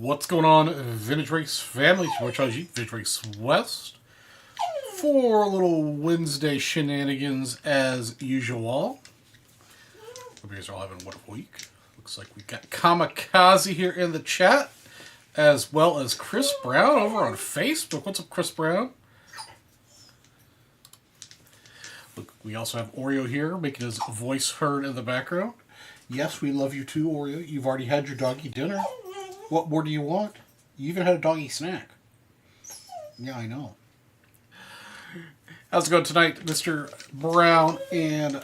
What's going on, Vintage Race family? It's your Charlie G, Vintage Race West. For a little Wednesday shenanigans as usual. Hope you guys are all having a wonderful week. Looks like we've got Kamikaze here in the chat, as well as Chris Brown over on Facebook. What's up, Chris Brown? Look, we also have Oreo here, making his voice heard in the background. Yes, we love you too, Oreo. You've already had your doggy dinner. What more do you want? You even had a doggy snack. Yeah, I know. How's it going tonight, Mr. Brown and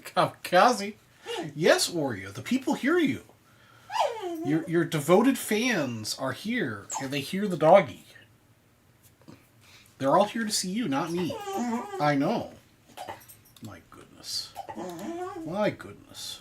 Kamikaze? Yes, Oreo, the people hear you. Your devoted fans are here, and they hear the doggy. They're all here to see you, not me. I know. My goodness. My goodness.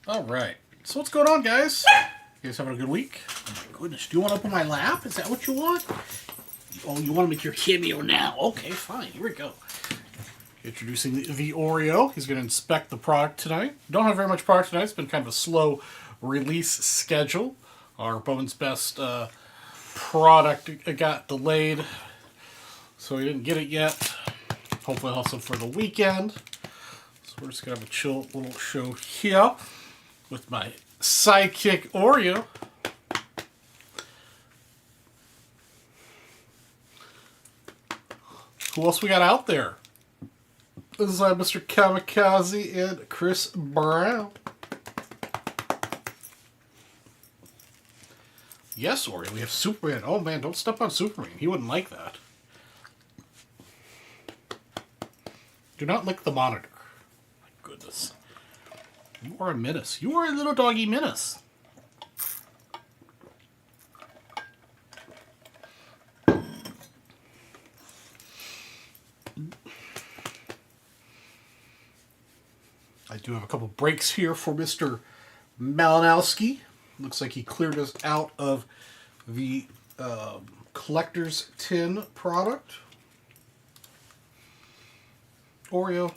All right. So what's going on, guys? You guys having a good week? Oh my goodness. Do you want to open my lap? Is that what you want? Oh, you want to make your cameo now? Okay, fine. Here we go. Introducing the Oreo. He's going to inspect the product tonight. Don't have very much product tonight. It's been kind of a slow release schedule. Our Bowman's Best product got delayed, so we didn't get it yet. Hopefully I'll have some for the weekend. So we're just going to have a chill little show here with my sidekick Oreo. Who else we got out there? This is Mr. Kamikaze and Chris Brown. Yes, Oreo, we have Superman. Oh man, don't step on Superman. He wouldn't like that. Do not lick the monitor. My goodness. You are a menace. You are a little doggy menace. I do have a couple breaks here for Mr. Malinowski. Looks like he cleared us out of the collector's tin product. Oreo,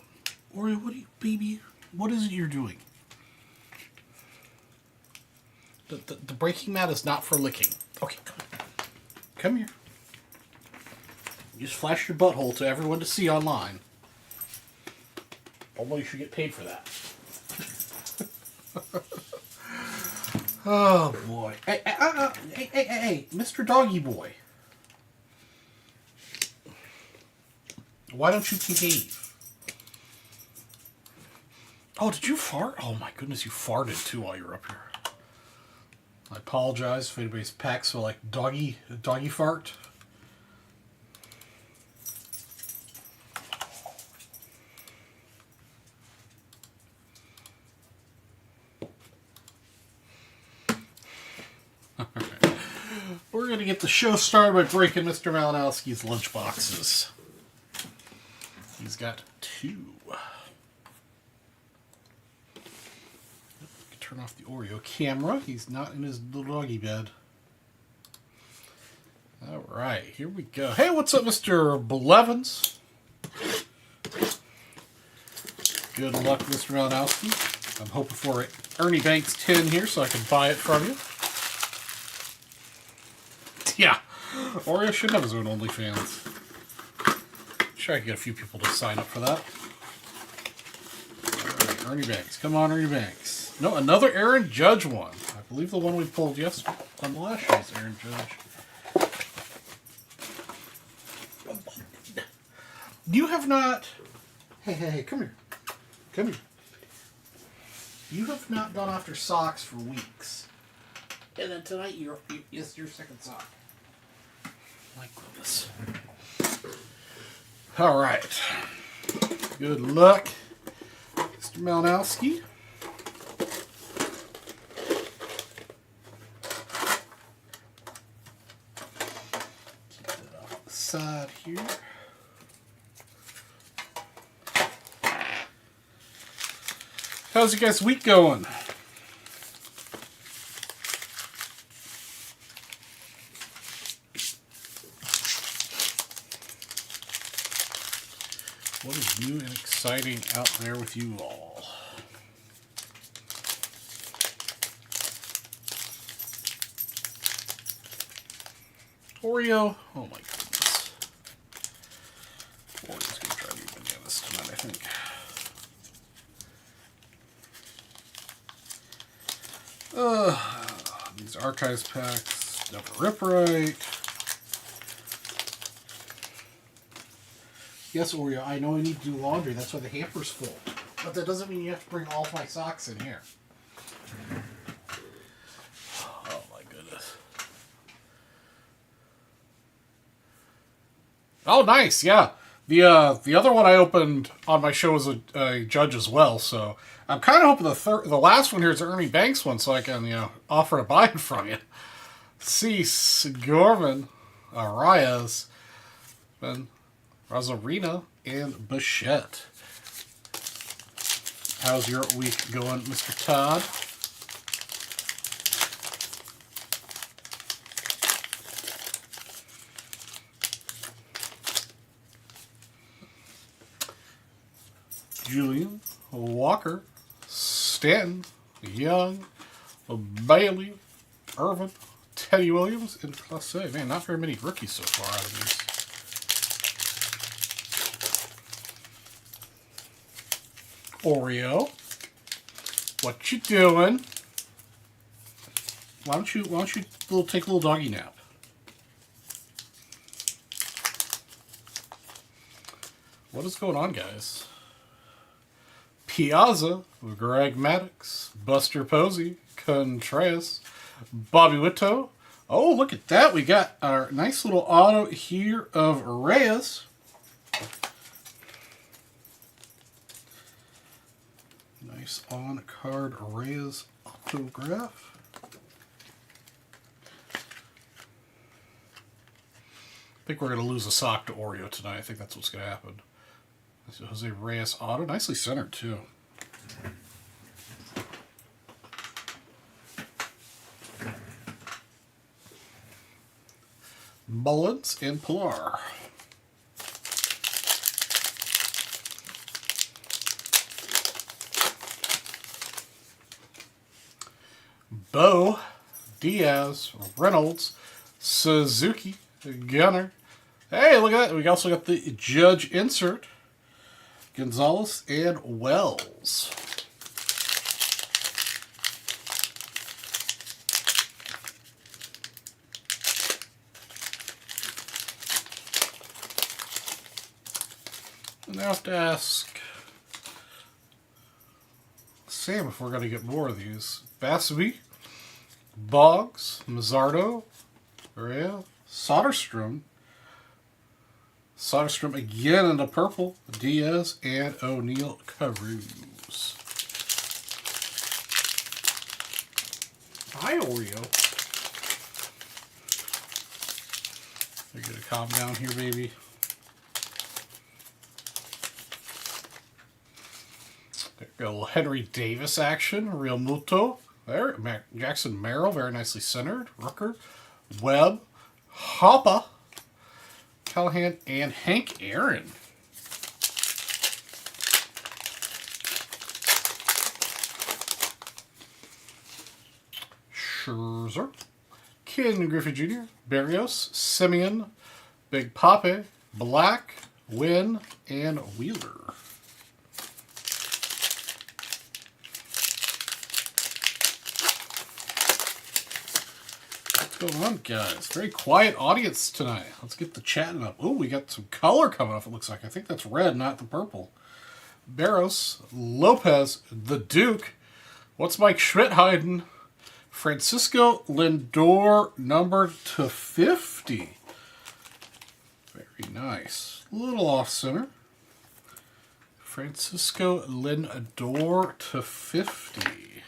what are you, baby? What is it you're doing? The breaking mat is not for licking. Okay, come here. You just flash your butthole to everyone to see online. Although you should get paid for that. Oh boy! Hey, Mr. Doggy Boy. Why don't you behave? Oh, did you fart? Oh my goodness, you farted too while you were up here. I apologize if anybody's packs feel like doggy fart. We're going to get the show started by breaking Mr. Malinowski's lunch boxes. He's got 2. Turn off the Oreo camera. He's not in his little doggy bed. All right, here we go. Hey, what's up, Mr. Blevins? Good luck, Mr. Malinowski. I'm hoping for an Ernie Banks tin here so I can buy it from you. Yeah, Oreo should have his own OnlyFans. Sure, I can get a few people to sign up for that. All right, Ernie Banks. Come on, Ernie Banks. No, another Aaron Judge one. I believe the one we pulled yesterday on the last show's Aaron Judge. You have not... Hey, come here. Come here. You have not gone after socks for weeks. And then tonight, it's your second sock. My goodness. All right. Good luck, Mr. Malinowski. Keep that off the side here. How's your guys' week going? What is new and exciting out there with you all? Oreo. Oh my goodness. Oreo's going to drive me bananas tonight, I think. These archives packs never rip right. Yes, Oreo, I know I need to do laundry. That's why the hamper's full. But that doesn't mean you have to bring all of my socks in here. Oh my goodness. Oh, nice, yeah. The other one I opened on my show was a judge as well, so I'm kind of hoping the last one here is the Ernie Banks one, so I can offer to buy it from you. Cease, Gorman, Arias, Ben, Rosarina, and Bichette. How's your week going, Mr. Todd? Julian, Walker, Stanton, Young, Bailey, Irvin, Teddy Williams, and Classe. Man, not very many rookies so far out of these. Oreo, what you doing? Why don't you take a little doggy nap? What is going on, guys? Piazza, Greg Maddox, Buster Posey, Contreras, Bobby Witt. Oh, look at that. We got our nice little auto here of Reyes. Nice on-card Reyes autograph. I think we're going to lose a sock to Oreo tonight. I think that's what's going to happen. Jose Reyes auto. Nicely centered, too. Mullins and Pilar. Bo, Diaz, Reynolds, Suzuki, Gunner. Hey, look at that. We also got the Judge insert. Gonzalez and Wells. And I have to ask Sam if we're going to get more of these. Bassby, Boggs, Mazzardo, Area, Soderstrom. Soderstrom again in the purple. Diaz and O'Neal Cruz. Hi, Oreo. You're going to calm down here, baby. There we go. Henry Davis action. Real Muto. There. Jackson Merrill, very nicely centered. Rooker. Webb. Hoppa. Callahan and Hank Aaron. Scherzer. Ken Griffey Jr., Berrios, Simeon, Big Pape, Black, Wynn, and Wheeler. What's going on, guys? Very quiet audience tonight. Let's get the chatting up. Oh, we got some color coming up, it looks like. I think that's red, not the purple. Barros, Lopez, the Duke. What's Mike Schmidt hiding? Francisco Lindor, numbered to 50. Very nice. A little off center. Francisco Lindor to 50.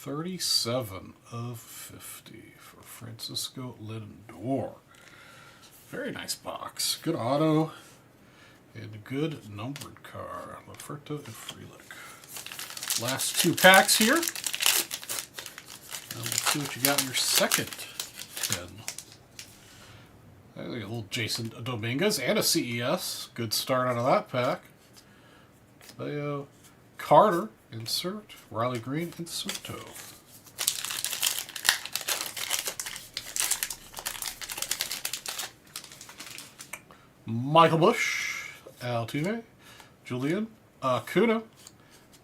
$37 of 50 for Francisco Lindor. Very nice box. Good auto and good numbered card. Laferta and Frelick. Last two packs here. Now let's see what you got in your second tin. There's a little Jason Dominguez and a CES. Good start out of that pack. Leo Carter, insert. Riley Green, inserto. Michael Bush, Altuve, Julian, Acuna,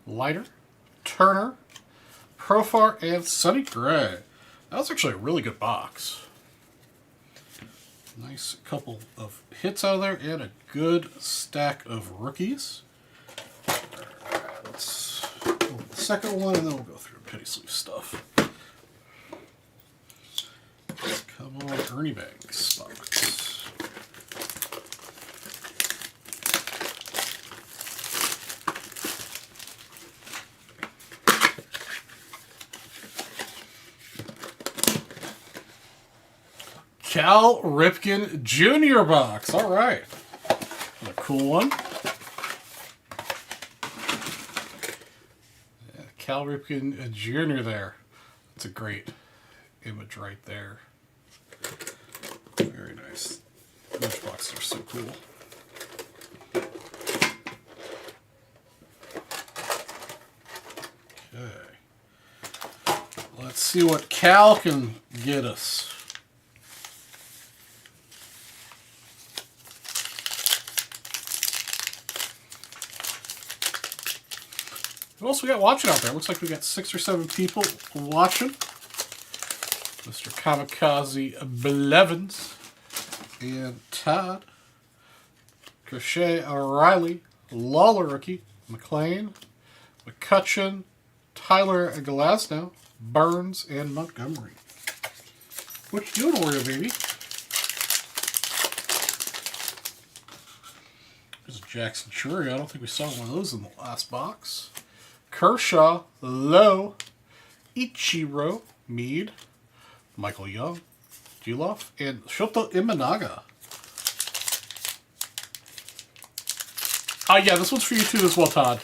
Leiter, Turner, Profar, and Sonny Gray. That was actually a really good box. Nice couple of hits out of there and a good stack of rookies. Let's go with the second one and then we'll go through penny sleeve stuff. Come on, Ernie Banks box. Cal Ripken Jr. box. All right. A cool one. Yeah, Cal Ripken Jr. there. That's a great image right there. Very nice. Those boxes are so cool. Okay. Let's see what Cal can get us. Who else we got watching out there? Looks like we got 6 or 7 people watching. Mr. Kamikaze Blevins and Todd. Crochet O'Reilly, Lawler rookie, McLean, McCutcheon, Tyler Glasnow, Burns, and Montgomery. What you doing, Oreo baby? There's Jackson Chury. I don't think we saw one of those in the last box. Kershaw, Lowe, Ichiro, Meade, Michael Young, Duloff, and Shoto Imanaga. Yeah, this one's for you too as well, Todd.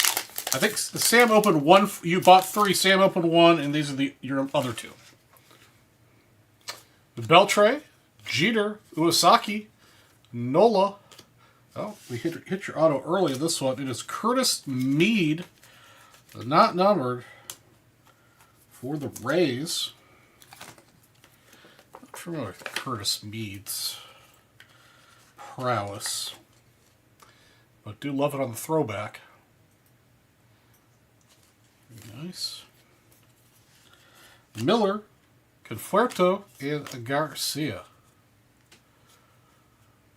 I think Sam opened one. You bought 3. Sam opened 1, and these are your other 2. The Beltre, Jeter, Uesaki, Nola. Oh, we hit your auto early in this one. It is Curtis Mead. Not numbered for the Rays. Not familiar with Curtis Mead's prowess, but do love it on the throwback. Very nice. Miller, Conforto, and Garcia.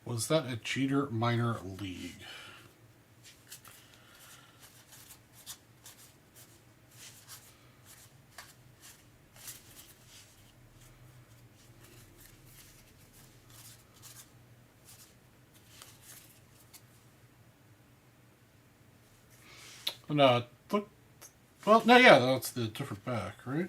Was that a Jeter minor league? No, look. Well, no, yeah, that's the different back, right?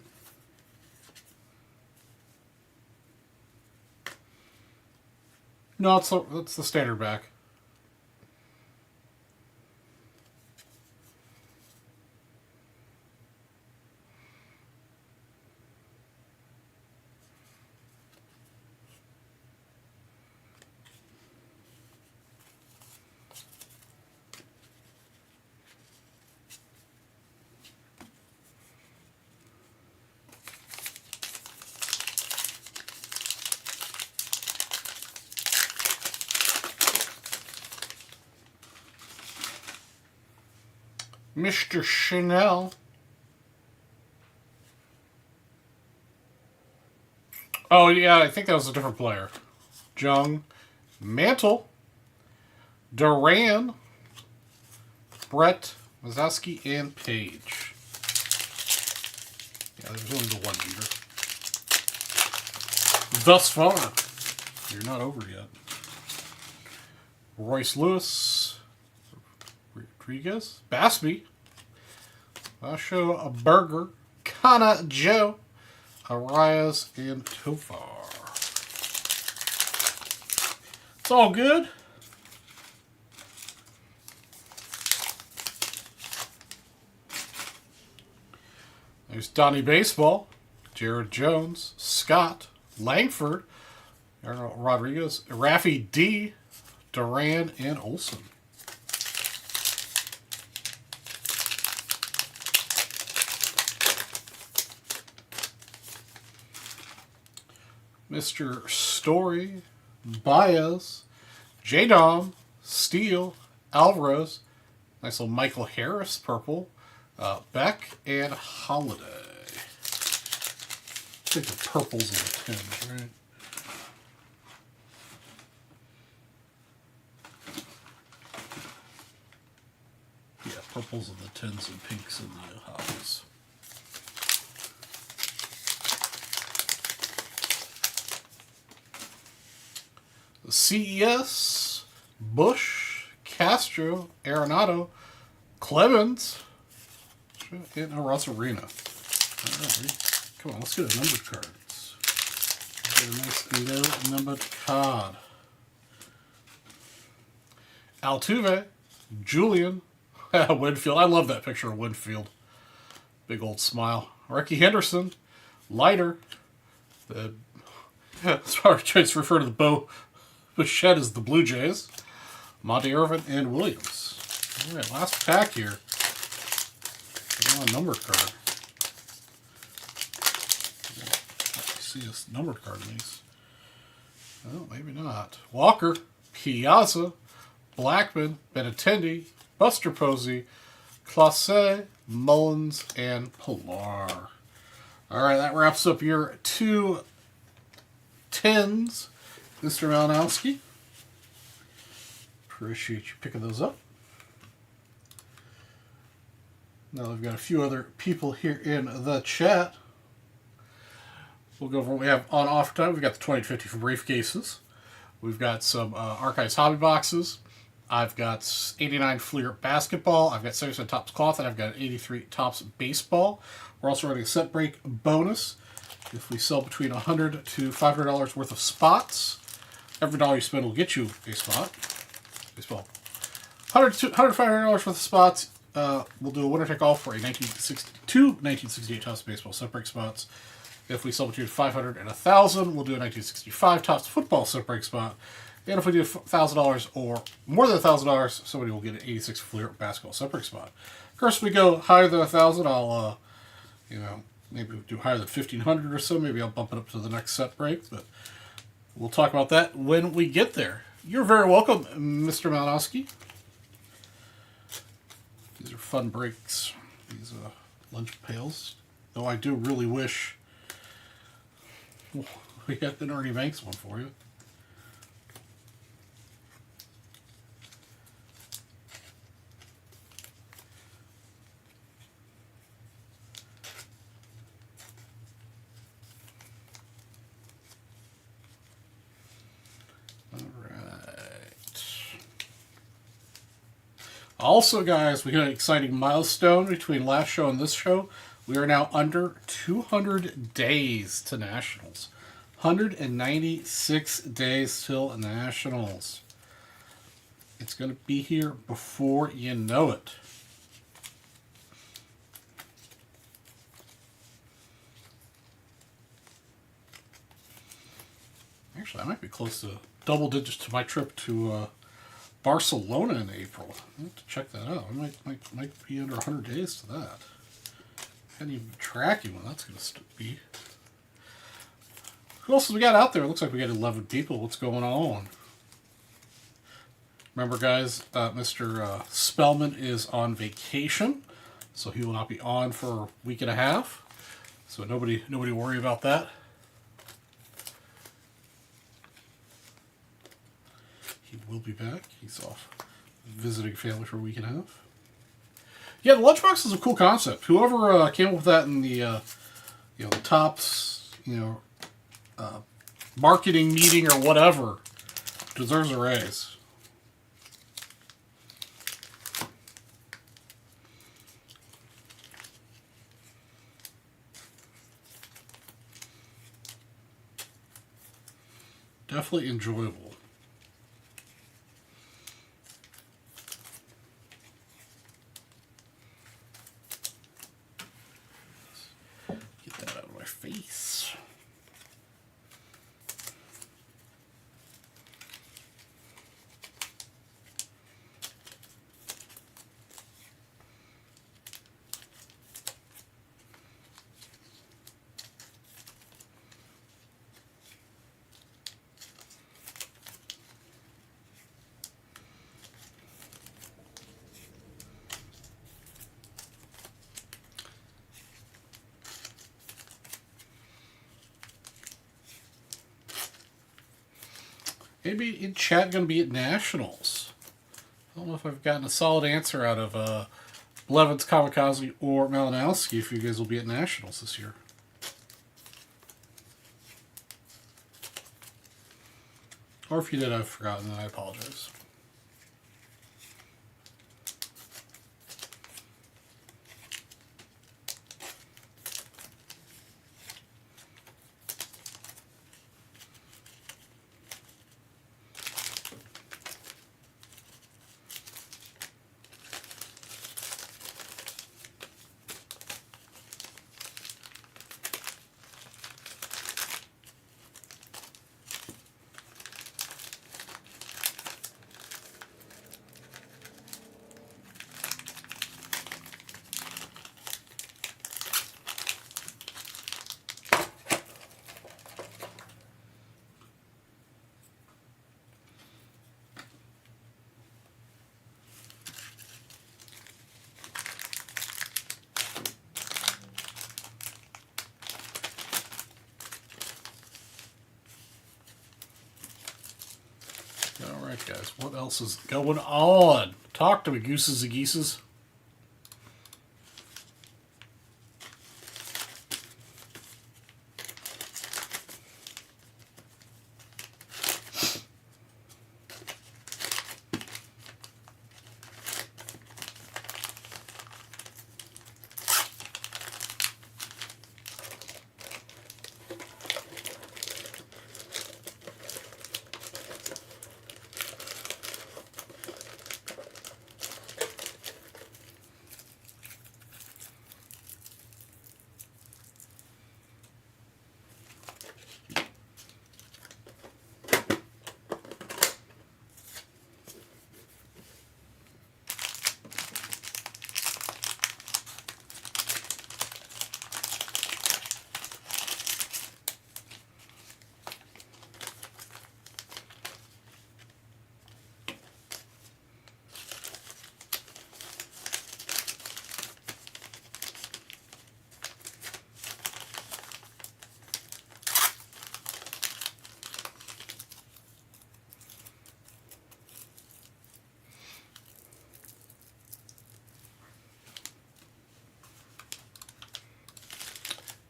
No, that's the standard back. Mr. Chanel. Oh, yeah, I think that was a different player. Jung, Mantle, Duran, Brett, Mazeski, and Page. Yeah, there's only the one beater. Thus far. You're not over yet. Royce Lewis, Rodriguez, Basby, Vasho, Berger, Kana Joe, Arias, and Tovar. It's all good. There's Donnie Baseball, Jared Jones, Scott, Langford, Arnold Rodriguez, Raffy D, Duran, and Olsen. Mr. Story, Baez, J-Dom, Steele, Alvarez, nice little Michael Harris, purple, Beck, and Holiday. I think the purples and the tins, right? Yeah, purples and the tins and pinks and the hollies. The CES, Bush, Castro, Arenado, Clemens, and Arosarena. All right, come on, let's get a numbered cards. Get a nice numbered card. Altuve, Julian, Winfield. I love that picture of Winfield. Big old smile. Ricky Henderson, Leiter. As far as to refer to the Bichette as the Blue Jays. Monty Irvin and Williams. All right, last pack here. A numbered card. I see a numbered card in these. Oh, maybe not. Walker, Piazza, Blackman, Benintendi, Buster Posey, Clase, Mullins, and Pilar. All right, that wraps up your 2 tens, Mr. Malinowski. Appreciate you picking those up. Now we've got a few other people here in the chat. We'll go over what we have on offer time. We've got the 2050 for briefcases. We've got some Archives hobby boxes. I've got 89 Fleer basketball. I've got 77 Topps cloth, and I've got 83 Topps baseball. We're also running a set break bonus. If we sell between $100 to $500 worth of spots, every dollar you spend will get you a spot. Baseball. $100 to $500 worth of spots. We'll do a winner take all for a 1968 Topps baseball set break spots. If we sell between $500 and $1,000, we'll do a 1965 Topps football set break spot. And if we do $1,000 or more than $1,000, somebody will get an 86 Fleer basketball set break spot. Of course, if we go higher than $1,000, I'll, maybe do higher than $1,500 or so. Maybe I'll bump it up to the next set break, but we'll talk about that when we get there. You're very welcome, Mr. Malinowski. These are fun breaks. These lunch pails. Though I do really wish we had an Ernie Banks one for you. Also, guys, we got an exciting milestone between last show and this show. We are now under 200 days to Nationals. 196 days till Nationals. It's going to be here before you know it. Actually, I might be close to double digits to my trip to Barcelona in April. I have to check that out. I might be under 100 days to that. I hadn't even been tracking when that's going to be. Who else have we got out there? It looks like we got 11 people. What's going on? Remember, guys, Mr. Spellman is on vacation, so he will not be on for a week and a half. So nobody worry about that. He will be back. He's off visiting family for a week and a half. Yeah, the lunchbox is a cool concept. Whoever came up with that in the the Topps marketing meeting or whatever deserves a raise. Definitely enjoyable. Get that out of my face. Maybe in chat going to be at Nationals. I don't know if I've gotten a solid answer out of Blevins, Kamikaze, or Malinowski if you guys will be at Nationals this year. Or if you did, I've forgotten, then I apologize. Alright guys, what else is going on? Talk to me, gooses and geeses.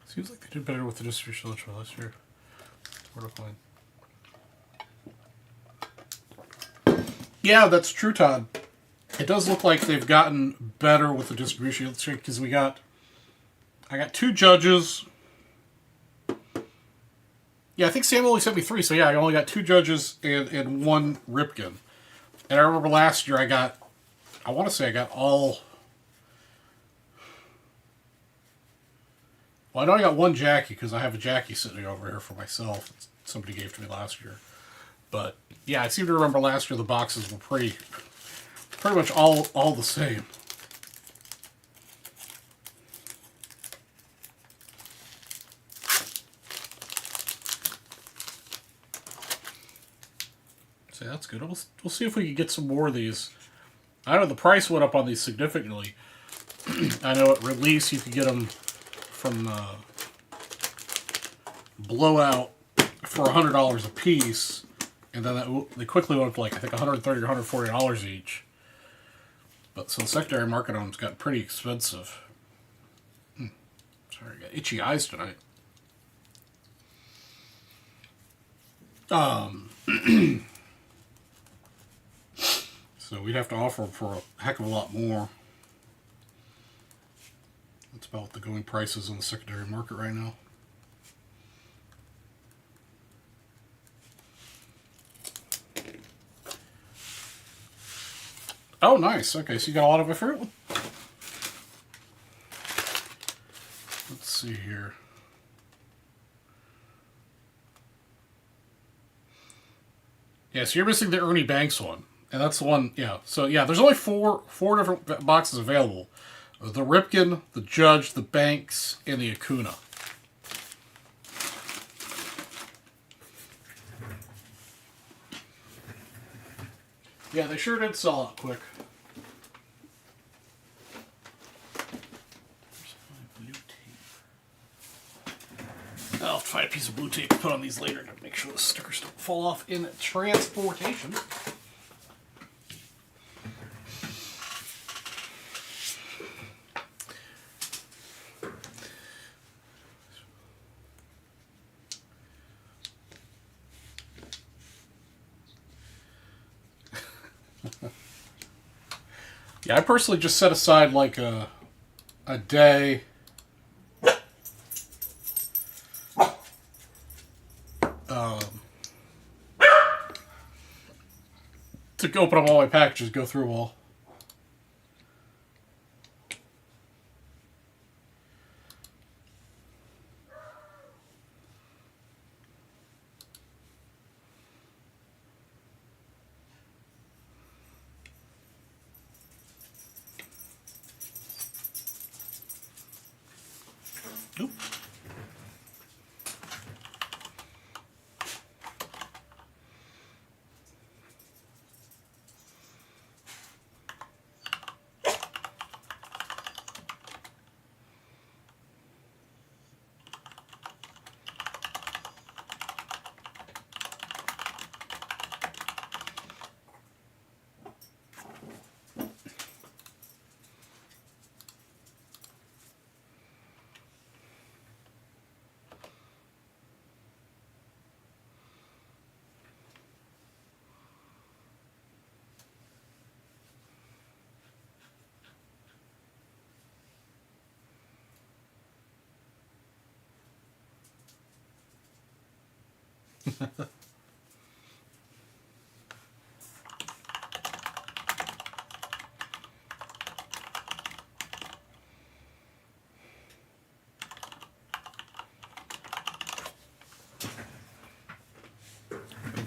Seems like they did better with the distribution of the last year. Sort of fine. Yeah, that's true, Todd. It does look like they've gotten better with the distribution because I got two judges. Yeah, I think Sam only sent me 3, so yeah, I only got 2 judges and 1 Ripken. And I remember last year I want to say I got all. Well, I know I got 1 Jackie because I have a Jackie sitting over here for myself. Somebody gave to me last year. But yeah, I seem to remember last year the boxes were pretty much all the same. So that's good. We'll see if we can get some more of these. I know the price went up on these significantly. I know at release you could get them from Blowout for $100 a piece, and then they quickly went up to like I think $130 or $140 each. But so the secondary market on them's got pretty expensive. Sorry, I got itchy eyes tonight. So we'd have to offer them for a heck of a lot more. That's about the going prices on the secondary market right now. Oh, nice. Okay, so you got a lot of it for it. Let's see here. Yeah, so you're missing the Ernie Banks one. And that's the one, yeah. So, yeah, there's only four different boxes available. The Ripken, the Judge, the Banks, and the Acuna. Yeah, they sure did sell out quick. I'll find a piece of blue tape to put on these later to make sure the stickers don't fall off in transportation. Yeah, I personally just set aside like a day to open up all my packages, go through them all. Oop.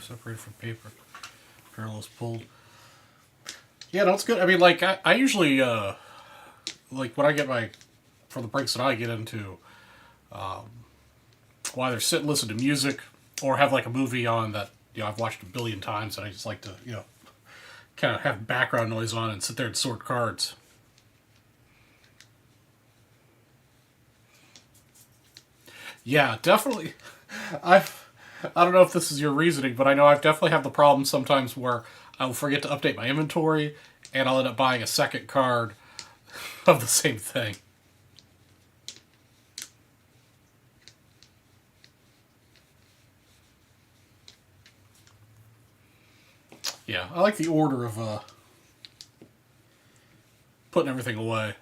Separated from paper. Parallels pulled. Yeah, no, it's good. I mean, like, I usually, like, when I get for the breaks that I get into, while either sit and listen to music or have, like, a movie on that, I've watched a billion times and I just like to, kind of have background noise on and sit there and sort cards. Yeah, definitely. I don't know if this is your reasoning, but I know I've definitely have the problem sometimes where I'll forget to update my inventory, and I'll end up buying a second card of the same thing. Yeah, I like the order of putting everything away.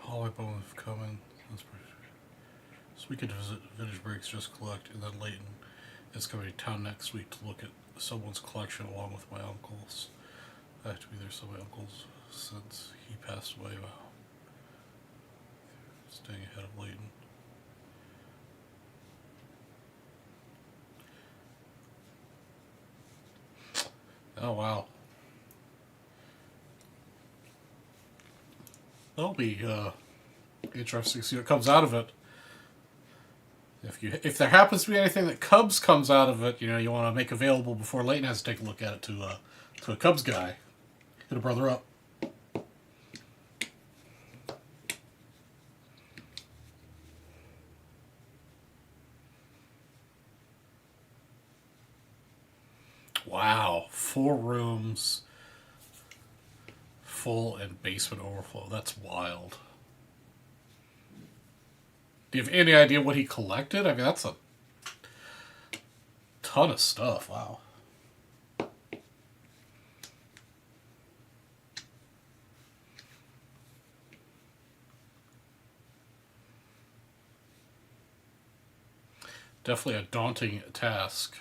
All my bones have come in. This weekend visit Vintage Breaks, just collect, and then Leighton is coming to town next week to look at someone's collection along with my uncles. I have to be there, so my uncles, since he passed away, staying ahead of Leighton. Oh wow. That'll be interesting to see what comes out of it. If there happens to be anything that Cubs comes out of it, you want to make available before Leighton has to take a look at it to a Cubs guy. Hit a brother up. 4 rooms, full and basement overflow. That's wild. Do you have any idea what he collected? I mean, that's a ton of stuff. Wow. Definitely a daunting task.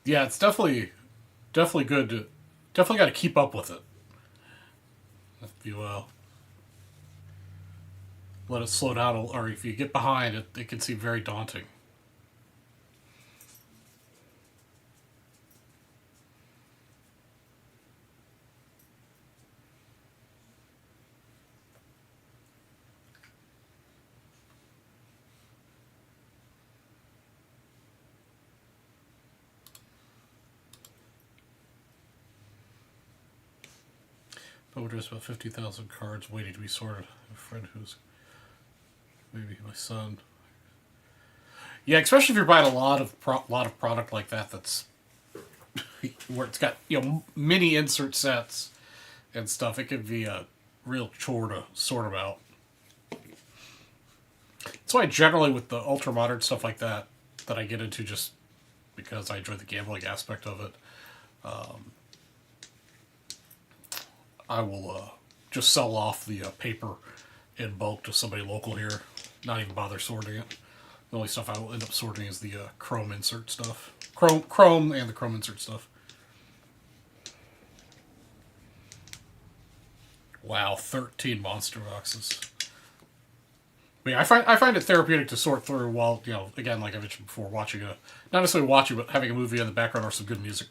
Yeah, it's definitely good to definitely got to keep up with it. If you let it slow down, or if you get behind, it can seem very daunting. But there's about 50,000 cards waiting to be sorted. A friend who's maybe my son. Yeah, especially if you're buying a lot of product like that. That's where it's got mini insert sets and stuff. It could be a real chore to sort them out. That's why generally with the ultra modern stuff like that I get into just because I enjoy the gambling aspect of it. I will just sell off the paper in bulk to somebody local here. Not even bother sorting it. The only stuff I will end up sorting is the chrome insert stuff. Chrome and the chrome insert stuff. Wow, 13 monster boxes. But yeah, I find it therapeutic to sort through while, again, like I mentioned before, watching not necessarily watching, but having a movie in the background or some good music,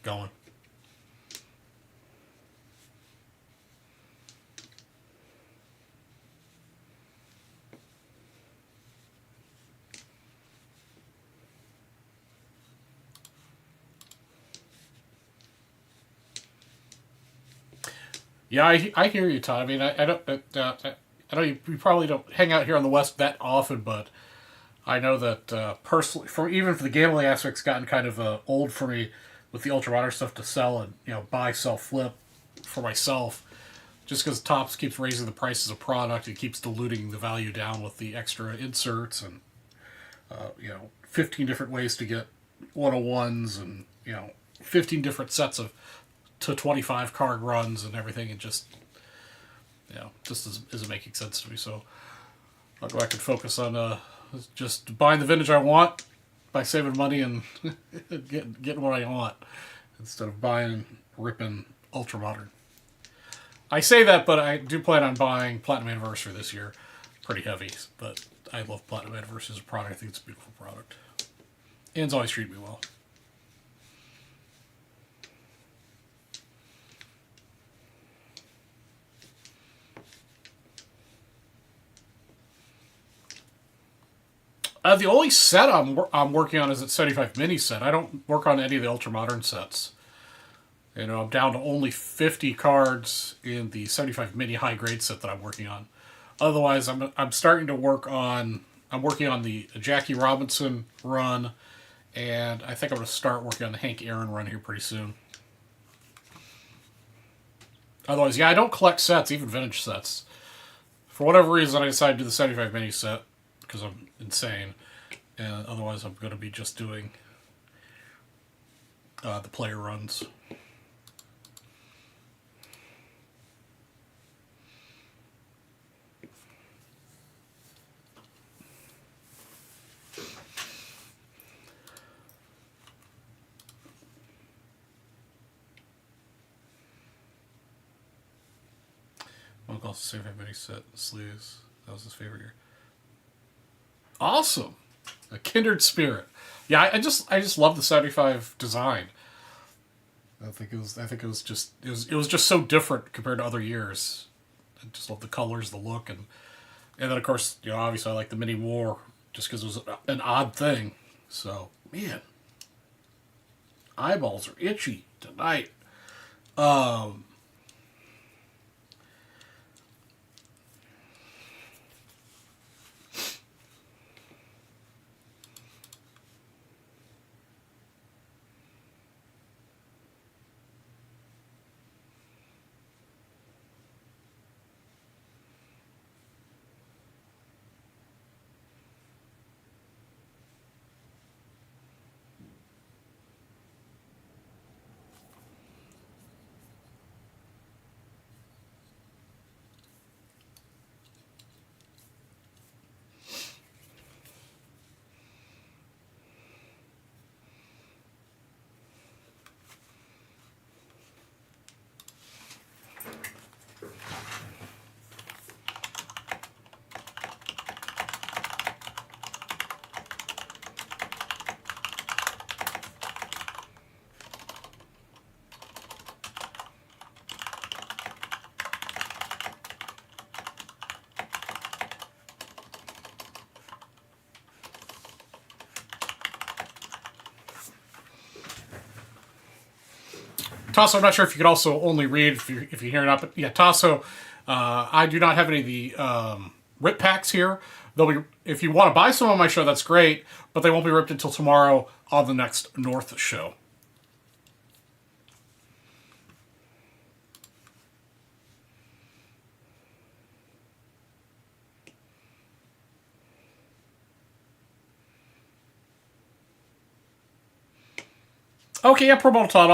going. Yeah, I hear you, Todd. I mean, I don't, I know you probably don't hang out here on the West that often, but I know that personally, even for the gambling aspect's gotten kind of old for me with the ultra modern stuff to sell and buy, sell, flip for myself. Just because Topps keeps raising the prices of product, it keeps diluting the value down with the extra inserts and 15 different ways to get 101s and 15 different sets of to 25 card runs and everything. It just isn't making sense to me. So I'll go back and focus on just buying the vintage I want by saving money and getting what I want instead of buying and ripping ultra modern. I say that, but I do plan on buying Platinum Anniversary this year. Pretty heavy, but I love Platinum Anniversary as a product. I think it's a beautiful product. And it's always treated me well. The only set I'm working on is the 75 mini set. I don't work on any of the ultra modern sets. I'm down to only 50 cards in the 75 mini high grade set that I'm working on. Otherwise, I'm starting to work on. I'm working on the Jackie Robinson run, and I think I'm going to start working on the Hank Aaron run here pretty soon. Otherwise, yeah, I don't collect sets, even vintage sets. For whatever reason, I decided to do the 75 mini set because I'm insane. And otherwise, I'm going to be just doing the player runs. Monk also 75 mini set sleeves. That was his favorite year. Awesome. A kindred spirit. Yeah, I just love the 75 design. I think it was just so different compared to other years. I just love the colors, the look, and then of course, obviously I like the mini more just because it was an odd thing. So, man, eyeballs are itchy tonight. Um, Tasso, I'm not sure if you could also only read if you're hearing up, but yeah, Tasso, I do not have any of the rip packs here. They'll be, if you want to buy some on my show, that's great, but they won't be ripped until tomorrow on the next North show. Okay, yeah, Pro Bono Todd,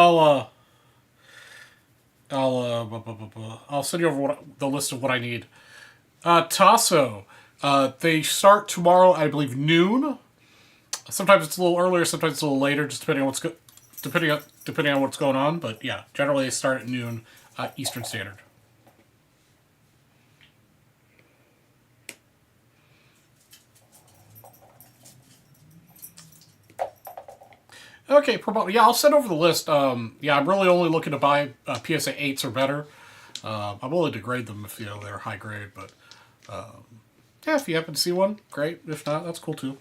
I'll send you over the list of what I need. Tasso, they start tomorrow, I believe, noon. Sometimes it's a little earlier, sometimes it's a little later, just depending on depending on what's going on. But yeah, generally they start at noon Eastern Standard. Okay, yeah, I'll send over the list. Yeah, I'm really only looking to buy PSA 8s or better. I'm willing to grade them if they're high grade, but yeah, if you happen to see one, great. If not, that's cool too.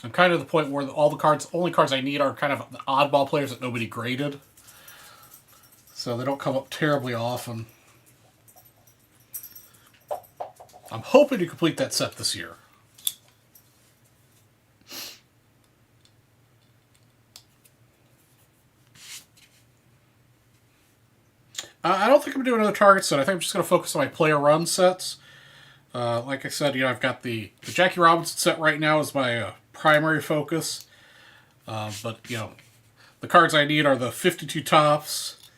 I'm kind of at the point where all the only cards I need are kind of the oddball players that nobody graded, so they don't come up terribly often. I'm hoping to complete that set this year. I don't think I'm doing another target set. I think I'm just going to focus on my player run sets. Like I said, I've got the Jackie Robinson set right now as my primary focus. But the cards I need are the 52 tops.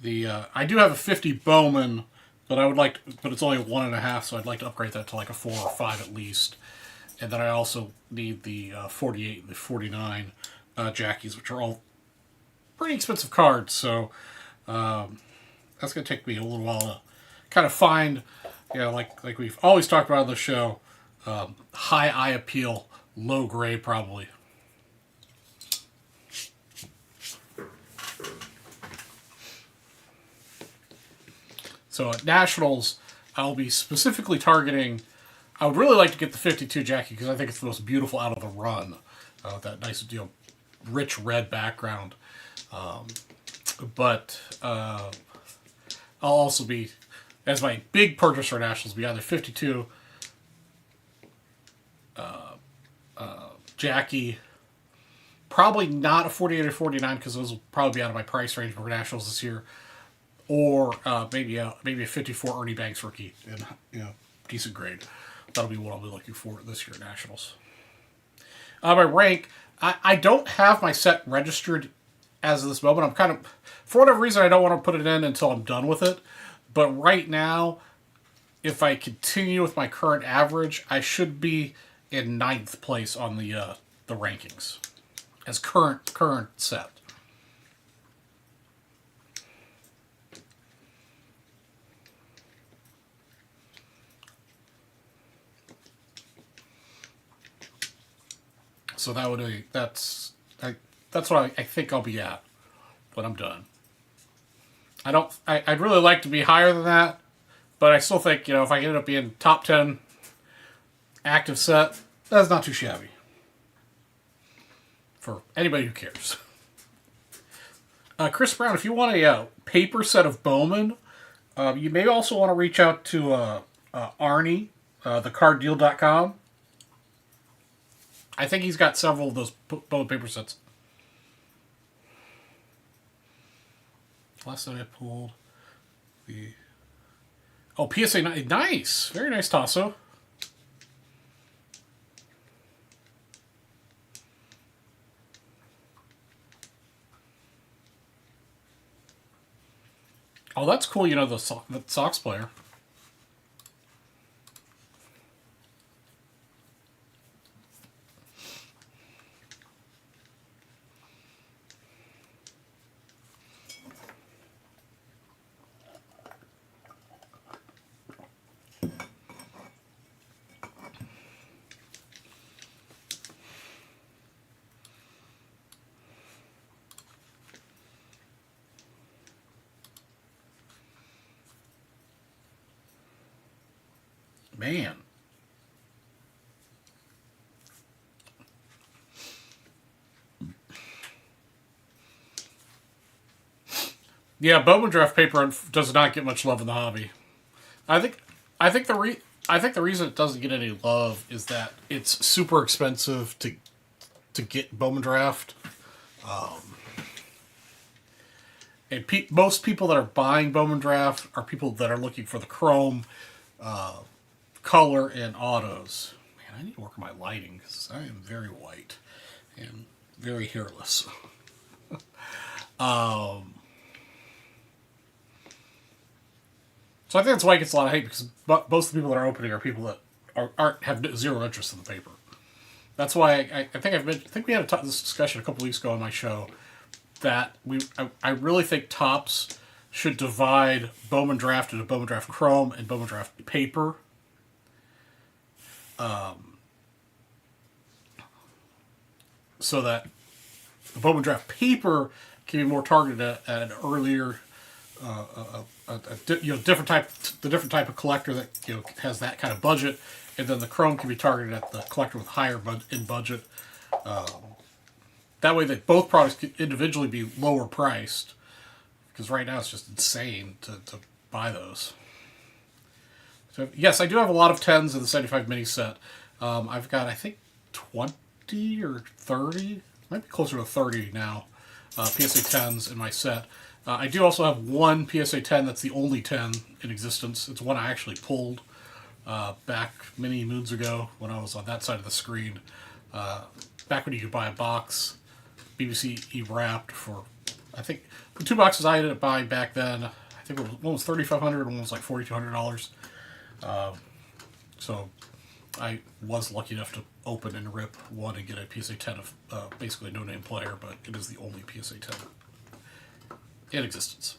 I do have a 50 Bowman, but but it's only a 1.5, so I'd like to upgrade that to like a 4 or 5 at least. And then I also need the 48 and the 49 Jackies, which are all pretty expensive cards. So that's going to take me a little while to kind of find, like we've always talked about on the show, high eye appeal, low grade probably. So at Nationals, I'll be specifically targeting, I would really like to get the 52 Jackie because I think it's the most beautiful out of the run. That nice, rich red background. But I'll also be, as my big purchase for Nationals, be either 52 Jackie, probably not a 48 or 49 because those will probably be out of my price range for Nationals this year, or maybe a 54 Ernie Banks rookie in decent grade. That'll be what I'll be looking for this year at Nationals. My rank, I don't have my set registered as of this moment. I'm kind of, for whatever reason, I don't want to put it in until I'm done with it. But right now, if I continue with my current average, I should be in 9th place on the rankings as current set. So that would be, that's what I think I'll be at when I'm done. I'd really like to be higher than that, but I still think, if I ended up being top 10 active set, that's not too shabby. For anybody who cares. Chris Brown, if you want a paper set of Bowman, you may also want to reach out to Arnie, thecarddeal.com. I think he's got several of those Bowman paper sets. Last night I pulled the... Oh, PSA 9. Nice! Very nice, Tasso. Oh, that's cool, the Sox player. Man. Yeah, Bowman draft paper does not get much love in the hobby. I think the reason it doesn't get any love is that it's super expensive to get Bowman draft. And most people that are buying Bowman draft are people that are looking for the chrome, color, and autos. Man, I need to work on my lighting because I am very white and very hairless. So I think that's why it gets a lot of hate, because most of the people that are opening are people that have zero interest in the paper. That's why I think we had this discussion a couple weeks ago on my show that I really think Topps should divide Bowman Draft into Bowman Draft Chrome and Bowman Draft Paper. So that the Bowman Draft Paper can be more targeted at an earlier, different type of collector that has that kind of budget, and then the Chrome can be targeted at the collector with higher in budget. That way, that both products could individually be lower priced, because right now it's just insane to buy those. So yes, I do have a lot of 10s in the 75 mini set. I've got, I think, 20 or 30, might be closer to 30 now, PSA 10s in my set. I do also have one PSA 10 that's the only 10 in existence. It's one I actually pulled back many moons ago when I was on that side of the screen. Back when you could buy a box, BBC wrapped for, I think, the two boxes I ended up buying back then, I think one was $3,500 and one was like $4,200. So I was lucky enough to open and rip one and get a PSA 10 of basically a no-name player, but it is the only PSA 10 in existence.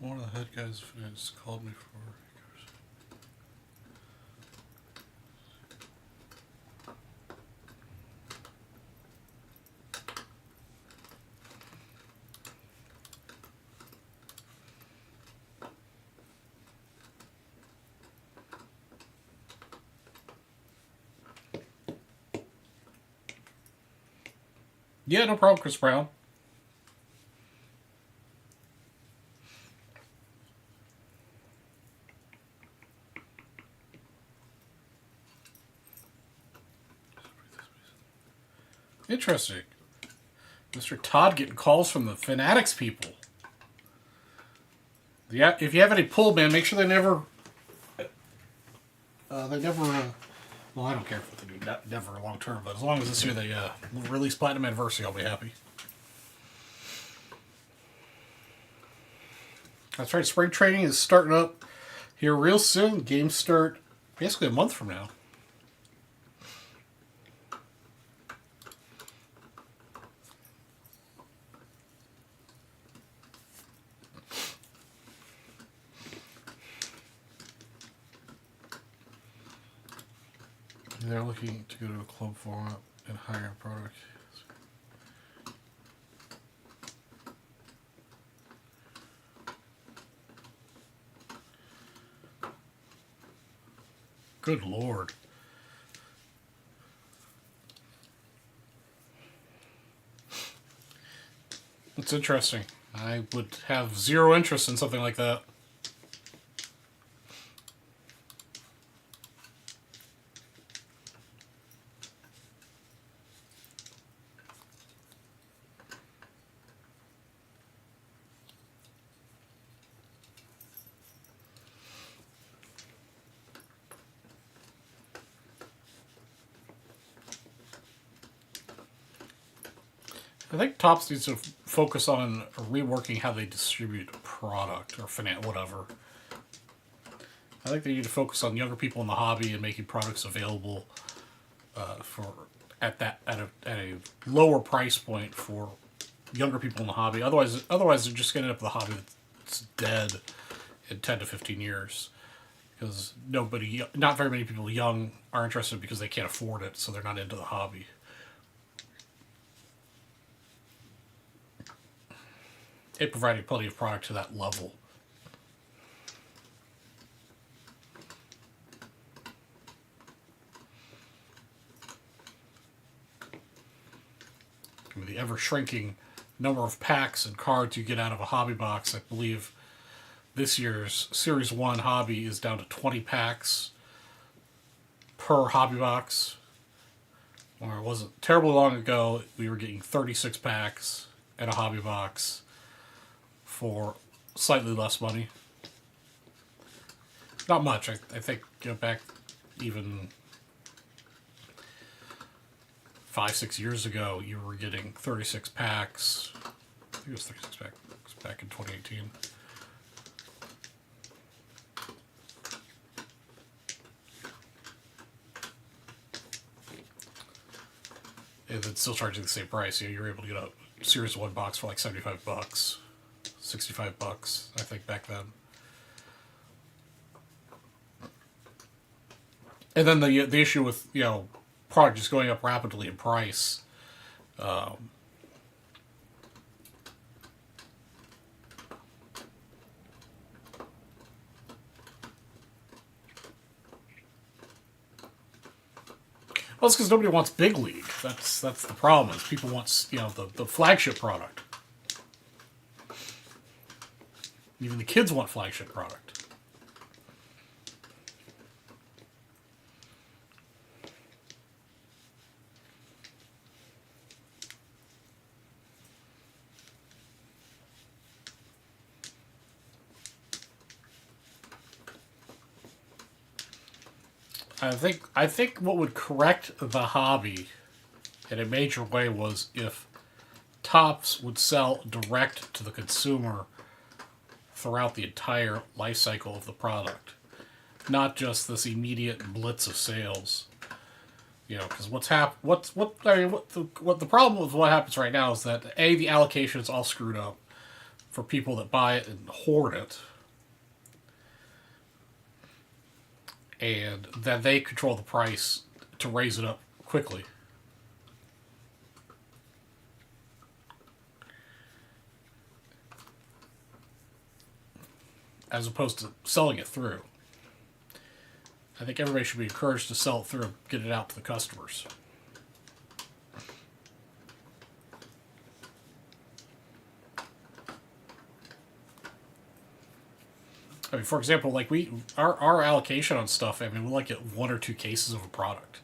One of the head guys has called me for... Yeah, no problem, Chris Brown. Interesting. Mr. Todd getting calls from the Fanatics people. Yeah, if you have any pull, man, make sure they never They never. Well, I don't care if they do never long term, but as long as this year they release Platinum Anniversary, I'll be happy. That's right. Spring training is starting up here real soon. Games start basically a month from now. They're looking to go to a club format and hire a product. Good Lord. It's interesting. I would have zero interest in something like that. I think Topps needs to focus on reworking how they distribute a product or whatever. I think they need to focus on younger people in the hobby and making products available at a lower price point for younger people in the hobby. Otherwise they're just going to end up with a hobby that's dead in 10 to 15 years. Because not very many people young are interested because they can't afford it, so they're not into the hobby. It provided plenty of product to that level. I mean, the ever-shrinking number of packs and cards you get out of a hobby box, I believe this year's Series 1 hobby is down to 20 packs per hobby box. Or it wasn't terribly long ago, we were getting 36 packs at a hobby box for slightly less money. Not much. I think back even 5-6 years ago, you were getting 36 packs. I think it was 36 packs back in 2018. And then still charging the same price. You were able to get a Series 1 box for like $75, $65, I think, back then. And then the issue with, product just going up rapidly in price. Well, it's because nobody wants Big League. That's the problem. Is people want the flagship product. Even the kids want flagship product. I think what would correct the hobby in a major way was if Topps would sell direct to the consumer throughout the entire life cycle of the product, not just this immediate blitz of sales. Because what the problem with what happens right now is that the allocation is all screwed up for people that buy it and hoard it, and that they control the price to raise it up quickly. As opposed to selling it through. I think everybody should be encouraged to sell it through and get it out to the customers. I mean, for example, like our allocation on stuff, I mean, we like get 1 or 2 cases of a product.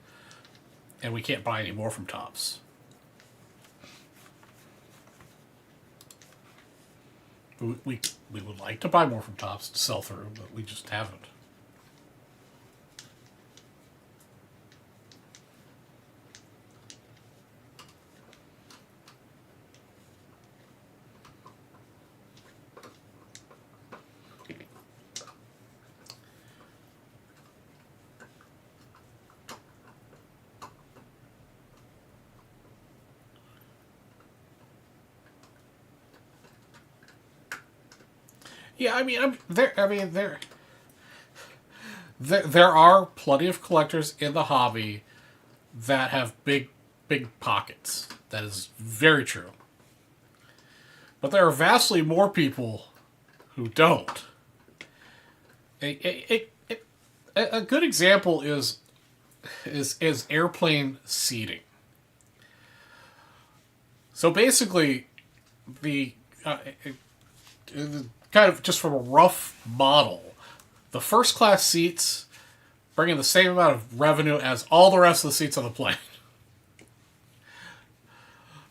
And we can't buy any more from Topps. We would like to buy more from Topps to sell through, but we just haven't. Yeah, I mean, there are plenty of collectors in the hobby that have big pockets. That is very true. But there are vastly more people who don't. A good example is airplane seating. So basically, the kind of just from a rough model, the first class seats bring in the same amount of revenue as all the rest of the seats on the plane.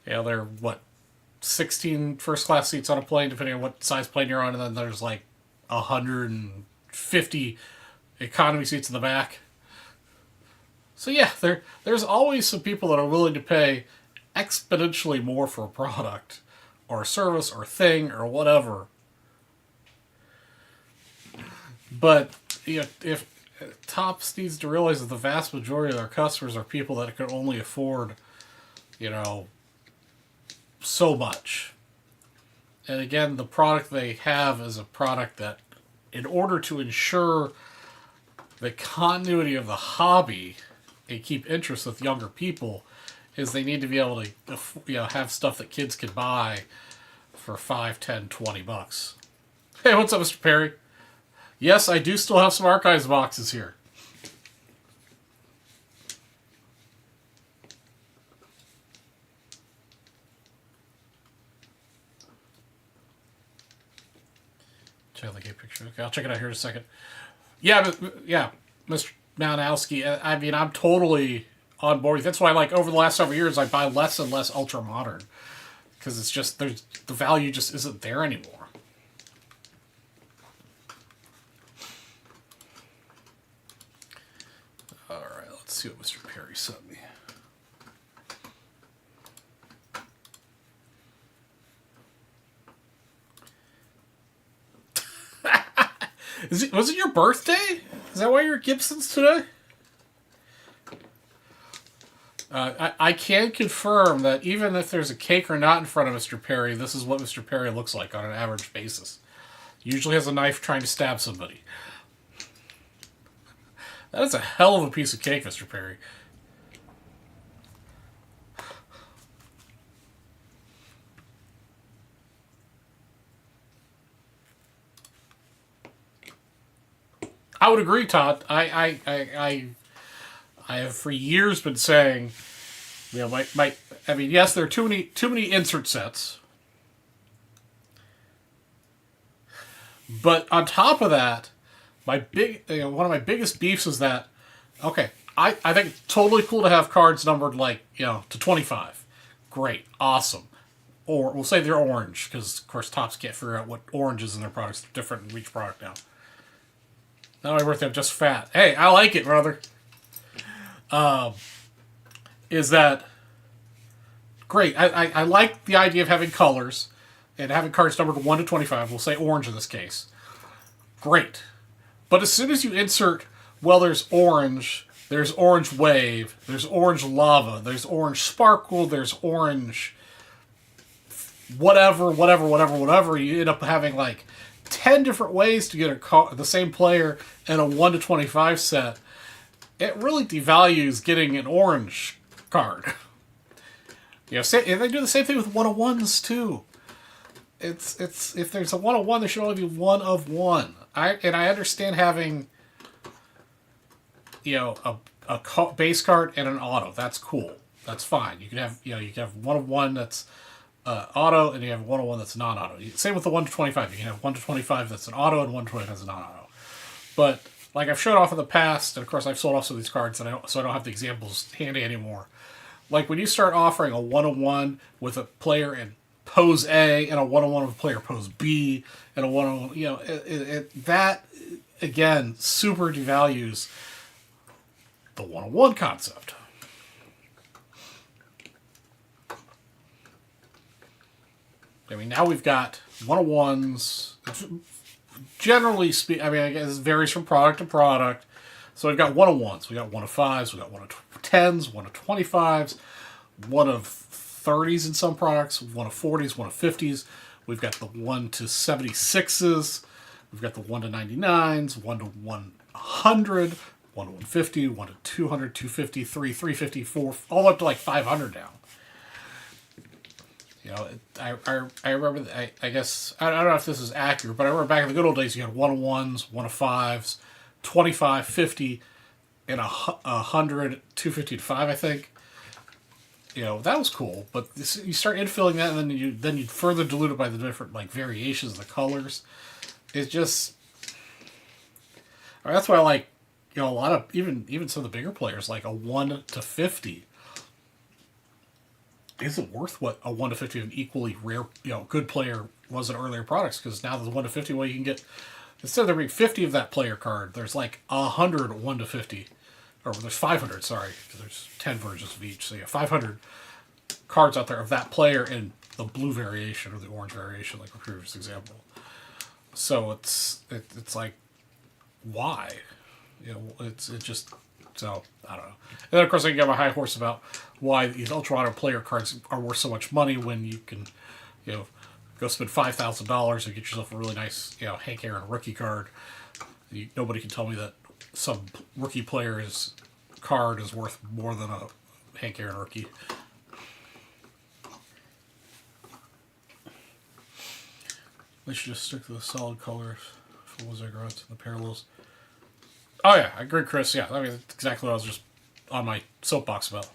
Yeah, they're what 16 first class seats on a plane, depending on what size plane you're on, and then there's like 150 economy seats in the back. So yeah, there's always some people that are willing to pay exponentially more for a product or a service or thing or whatever. But you know, if Topps needs to realize that the vast majority of their customers are people that can only afford, you know, so much. And again, the product they have is a product that, in order to ensure the continuity of the hobby and keep interest with younger people, is they need to be able to, you know, have stuff that kids can buy for $5, $10, $20. Hey, what's up, Mr. Perry? Yes, I do still have some archives boxes here. Check out the game picture. Okay, I'll check it out here in a second. Yeah, Mr. Malinowski. I mean, I'm totally on board. That's why, like, over the last several years, I buy less and less ultra modern, because it's just the value just isn't there anymore. All right, let's see what Mr. Perry sent me. Was it your birthday? Is that why you're at Gibson's today? I can confirm that even if there's a cake or not in front of Mr. Perry, this is what Mr. Perry looks like on an average basis. Usually has a knife trying to stab somebody. That is a hell of a piece of cake, Mr. Perry. I would agree, Todd. I have for years been saying, you know, I mean, yes, there are too many insert sets, but on top of that, one of my biggest beefs is that, okay, I think it's totally cool to have cards numbered, like, you know, to 25. Great, awesome. Or we'll say they're orange, because of course Topps can't figure out what orange is in their products. They're different in each product now. Not my birthday, I'm just fat. Hey, I like it, brother. Is that great? I like the idea of having colors and having cards numbered 1 to 25. We'll say orange in this case. Great. But as soon as you insert, well, there's orange wave, there's orange lava, there's orange sparkle, there's orange whatever, you end up having like 10 different ways to get the same player in a 1 to 25 set. It really devalues getting an orange card. You know, and they do the same thing with 1-of-1s too. It's if there's a 1-of-1, there should only be 1 of 1. I understand having, you know, a base card and an auto. That's cool. That's fine. You can have 1-of-1 that's auto, and you have 1-of-1 that's non-auto. Same with the 1 to 25. You can have 1 to 25 that's an auto and 1 to 25 that's a non-auto. But like I've showed off in the past, and of course I've sold off some of these cards, so I don't have the examples handy anymore. Like when you start offering a 1-of-1 with a player in pose A and a 1-of-1 with a player pose B and a 1-of-1, you know, that again super devalues the 1-of-1 concept. I mean, now we've got 1-of-1s. Generally speaking, I mean, I guess it varies from product to product. So we've got 1-of-1s, we got 1-of-5s, we got 1-of-10s, 1-of-25s, 1-of-30s in some products, 1-of-40s, 1-of-50s. We've got the 1 to 76s. We've got the 1 to 99s, 1 to 100, 1 to 150, 1 to 200, 250, 3, 350, 4, all up to like 500 now. You know, I remember, I guess, I don't know if this is accurate, but I remember back in the good old days, you had 1 to 1s, 1 to 5s, 25, 50, and 100, 250 to 5, I think. You know, that was cool, but this, you start infilling that, and then you further dilute it by the different like variations of the colors. It's just, that's why I like, you know, a lot of even some of the bigger players, like a 1 to 50 isn't worth what a 1 to 50 of an equally rare, you know, good player was in earlier products, because now the 1 to 50, well, you can get, instead of there being 50 of that player card, there's like 100 1 to 50, or there's 500, sorry, because there's 10 versions of each, so you have 500 cards out there of that player in the blue variation or the orange variation, like a previous example. So it's like, why? You know, it just, so I don't know. And then of course I can get my high horse about why these Ultra Auto player cards are worth so much money when you can, you know, go spend $5,000 and get yourself a really nice, you know, Hank Aaron rookie card. Nobody can tell me that some rookie player's card is worth more than a Hank Aaron rookie. They should just stick to the solid colors for the ziggurats and the parallels. Oh yeah, I agree, Chris. Yeah, I mean, that's exactly what I was just on my soapbox about.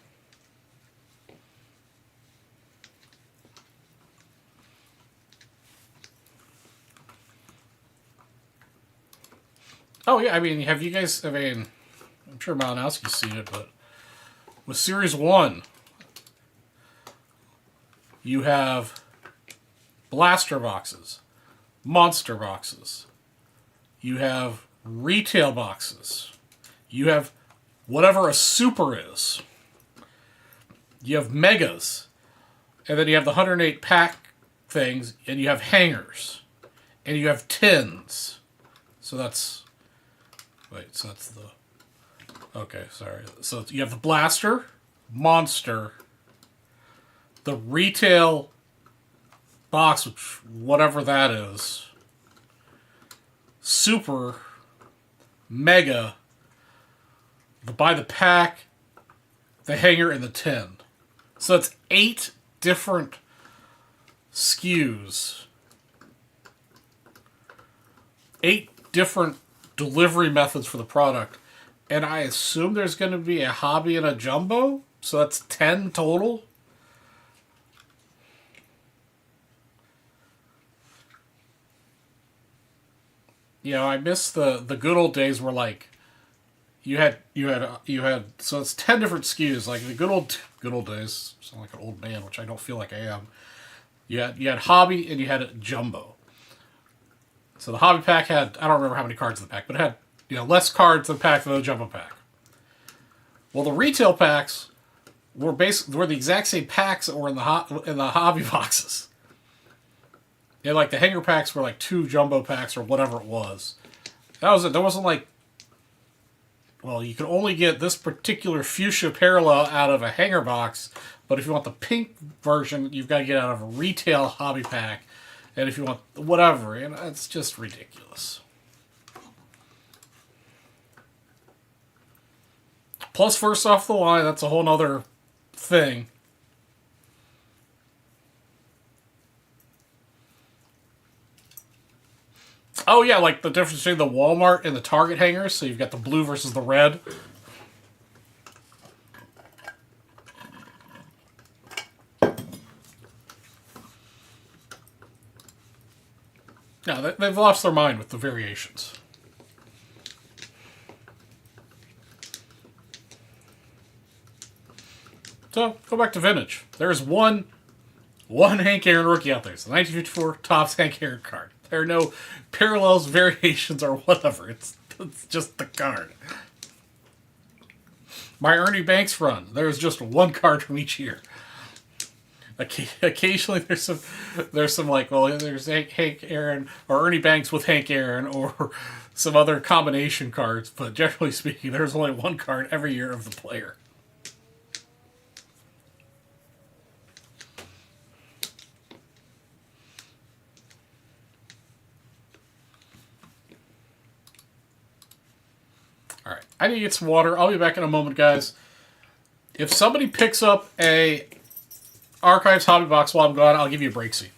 Oh yeah, I mean, have you guys? I mean, I'm sure Malinowski's seen it, but with Series 1, you have blaster boxes, monster boxes, you have retail boxes, you have whatever a super is, you have megas, and then you have the 108 pack things, and you have hangers, and you have tins. So that's, wait, so that's the, okay, sorry. So you have the blaster, monster, the retail box, which whatever that is, super, mega, the by the pack, the hanger, and the tin. So it's 8 different SKUs, 8 different delivery methods for the product, and I assume there's going to be a hobby and a jumbo, so that's 10 total. You know, I miss the good old days where like you had so it's 10 different SKUs, like the good old days. I sound like an old man, which I don't feel like I am. You had hobby and you had a jumbo. So the hobby pack had, I don't remember how many cards in the pack, but it had, you know, less cards in the pack than the jumbo pack. Well, the retail packs were the exact same packs that were in the hobby boxes. Yeah, like the hanger packs were like 2 jumbo packs or whatever it was. That was it. There wasn't like, well, you could only get this particular fuchsia parallel out of a hanger box, but if you want the pink version, you've got to get out of a retail hobby pack. And if you want whatever, and it's just ridiculous. Plus, first off the line, that's a whole nother thing. Oh yeah, like the difference between the Walmart and the Target hangers. So you've got the blue versus the red. No, they've lost their mind with the variations. So, go back to vintage. There's one Hank Aaron rookie out there. It's the 1954 Topps Hank Aaron card. There are no parallels, variations, or whatever. It's just the card. My Ernie Banks run. There's just one card from each year. Occasionally there's some like, well, there's Hank Aaron or Ernie Banks with Hank Aaron or some other combination cards, but generally speaking, there's only one card every year of the player. All right, I need to get some water. I'll be back in a moment, guys. If somebody picks up a Archives hobby box while I'm gone, I'll give you a break seat.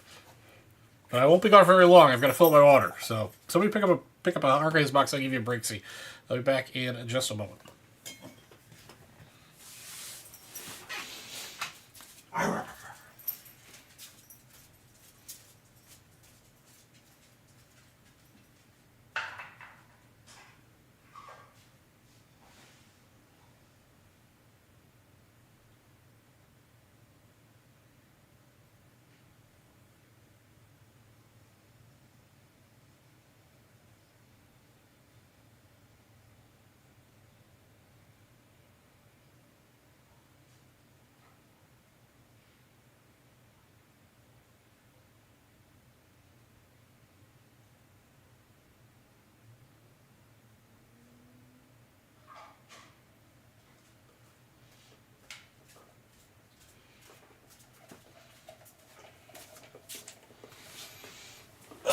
But I won't be gone for very long. I've got to fill up my water. So if somebody pick up an Archives box, I'll give you a break seat. I'll be back in just a moment.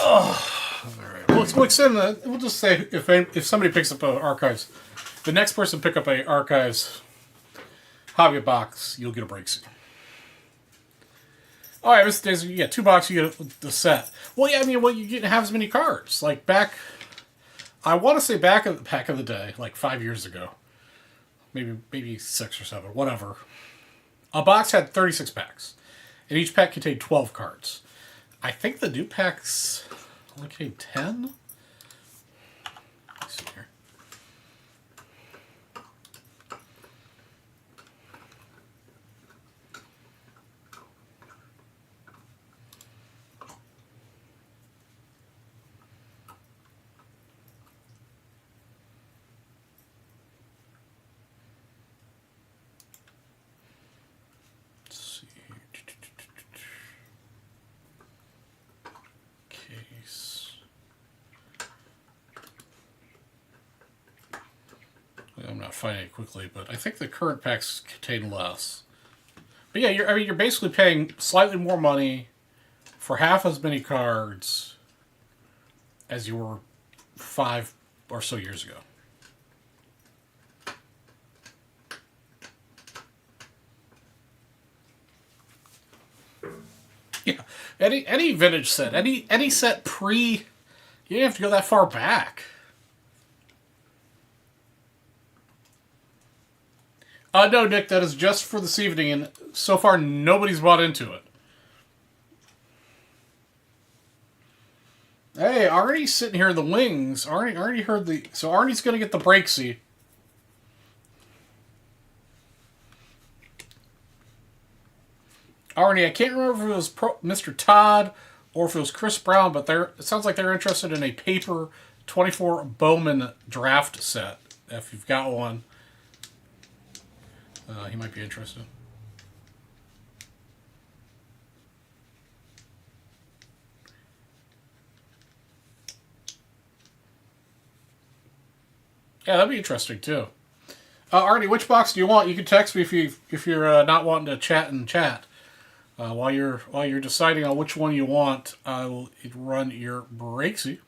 Alright, we'll extend that. We'll just say if somebody picks up an Archives, the next person pick up a Archives hobby box, you'll get a break seat. Alright, Mr. Daisy, you get 2 boxes, you get the set. Well, yeah, I mean, you get to have as many cards. Like back, I want to say back in the day, like 5 years ago, maybe 6 or 7, whatever. A box had 36 packs, and each pack contained 12 cards. I think the new packs only contain 10. Let's see here. I'm not finding it quickly, but I think the current packs contain less. But yeah, you're basically paying slightly more money for half as many cards as you were 5 or so years ago. Yeah, any vintage set, any set you don't have to go that far back. No, Nick, that is just for this evening, and so far nobody's bought into it. Hey, Arnie's sitting here in the wings. Arnie heard so Arnie's going to get the break seat. Arnie, I can't remember if it was Mr. Todd or if it was Chris Brown, but it sounds like they're interested in a paper 24 Bowman draft set. If you've got one, he might be interested. Yeah, that'd be interesting too. Arnie, which box do you want? You can text me if you're not wanting to chat and chat. While you're deciding on which one you want, I will run your breaksy.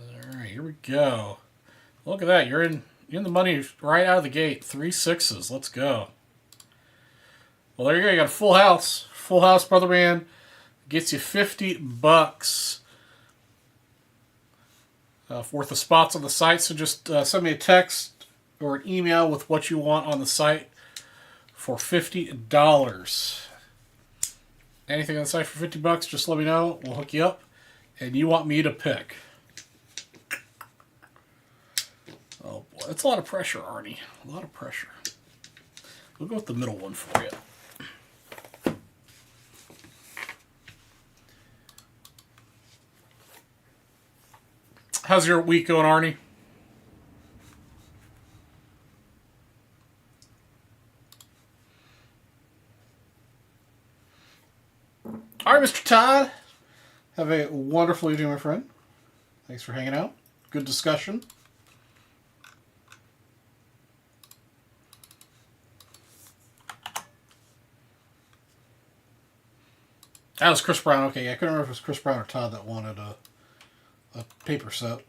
All right, here we go. Look at that. You're in the money right out of the gate. 3 6s. Let's go. Well, there you go. You got a full house. Full house, brother man. Gets you $50 worth of spots on the site. So just send me a text or an email with what you want on the site for $50. Anything on the site for $50, just let me know. We'll hook you up. And you want me to pick. Oh boy, that's a lot of pressure, Arnie. A lot of pressure. We'll go with the middle one for you. How's your week going, Arnie? All right, Mr. Todd. Have a wonderful evening, my friend. Thanks for hanging out. Good discussion. That was Chris Brown. Okay, I couldn't remember if it was Chris Brown or Todd that wanted a paper set.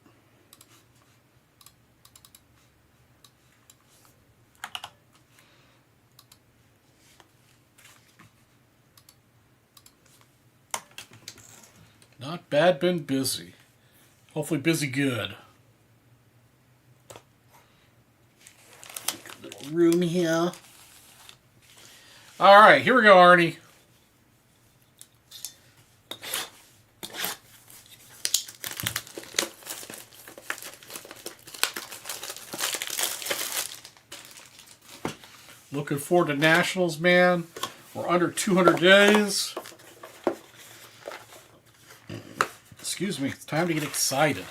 Not bad, been busy. Hopefully busy good. Little room here. Alright, here we go, Arnie. Looking forward to Nationals, man. We're under 200 days. Excuse me, it's time to get excited.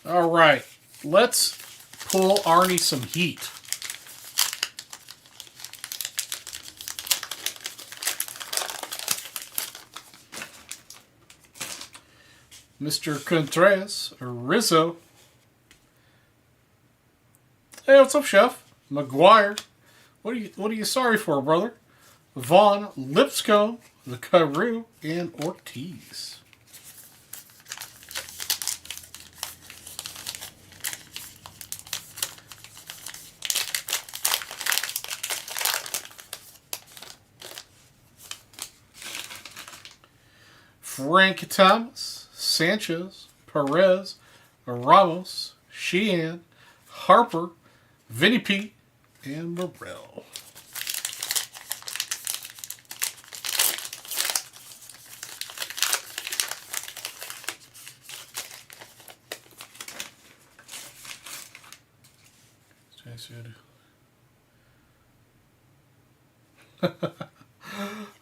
All right, let's pull Arnie some heat. Mr. Contreras, Rizzo. Hey, what's up, Chef? McGuire. What are you sorry for, brother? Vaughn, Lipscomb, the Carew, and Ortiz. Frank Thomas, Sanchez, Perez, Ramos, Sheehan, Harper, Vinny P, and Morrell.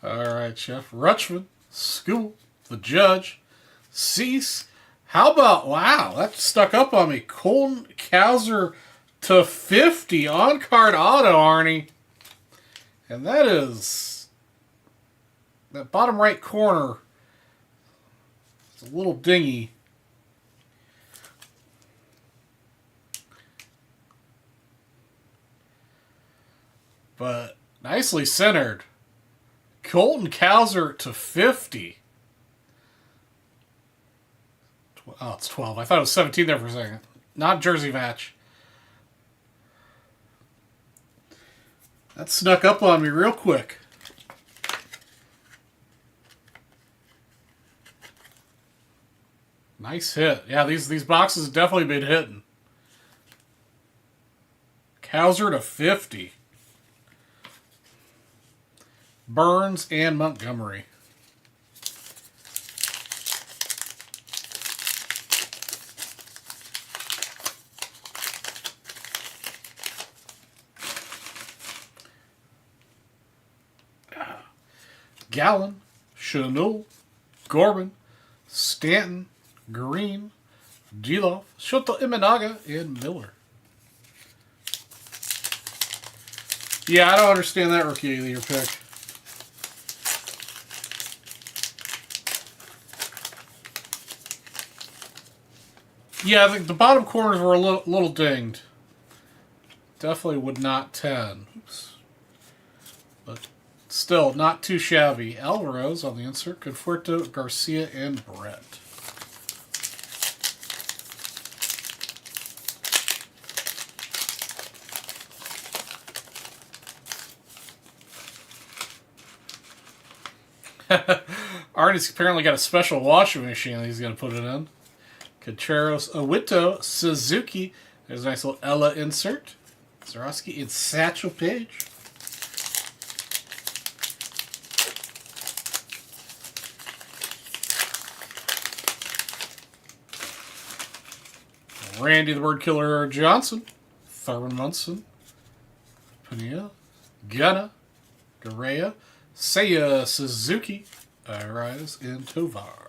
All right, Chef. Rutschman, School, the Judge, Cease. How about, wow, that stuck up on me. Colton Cowser to 50 on-card auto, Arnie. And that is, that bottom right corner, it's a little dingy. But nicely centered. Colton Cowser to 50. Oh, it's 12. I thought it was 17 there for a second. Not jersey match. That snuck up on me real quick. Nice hit. Yeah, these boxes have definitely been hitting. Cowser to 50. Burns and Montgomery. Gallen, Chanel, Gorman, Stanton, Green, Geloff, Shoto Imanaga, and Miller. Yeah, I don't understand that rookie of the year pick. Yeah, I think the bottom corners were a little dinged. Definitely would not 10. Oops. But still, not too shabby. Alvarez on the insert. Conforto, Garcia, and Brett. Artie's apparently got a special washing machine that he's going to put it in. Contreras, Owito, Suzuki. There's a nice little Ella insert. Zarowski and Satchel Paige. Randy the Bird Killer Johnson. Thurman Munson. Pania. Gunna. Garea. Seiya Suzuki. Arias and Tovar.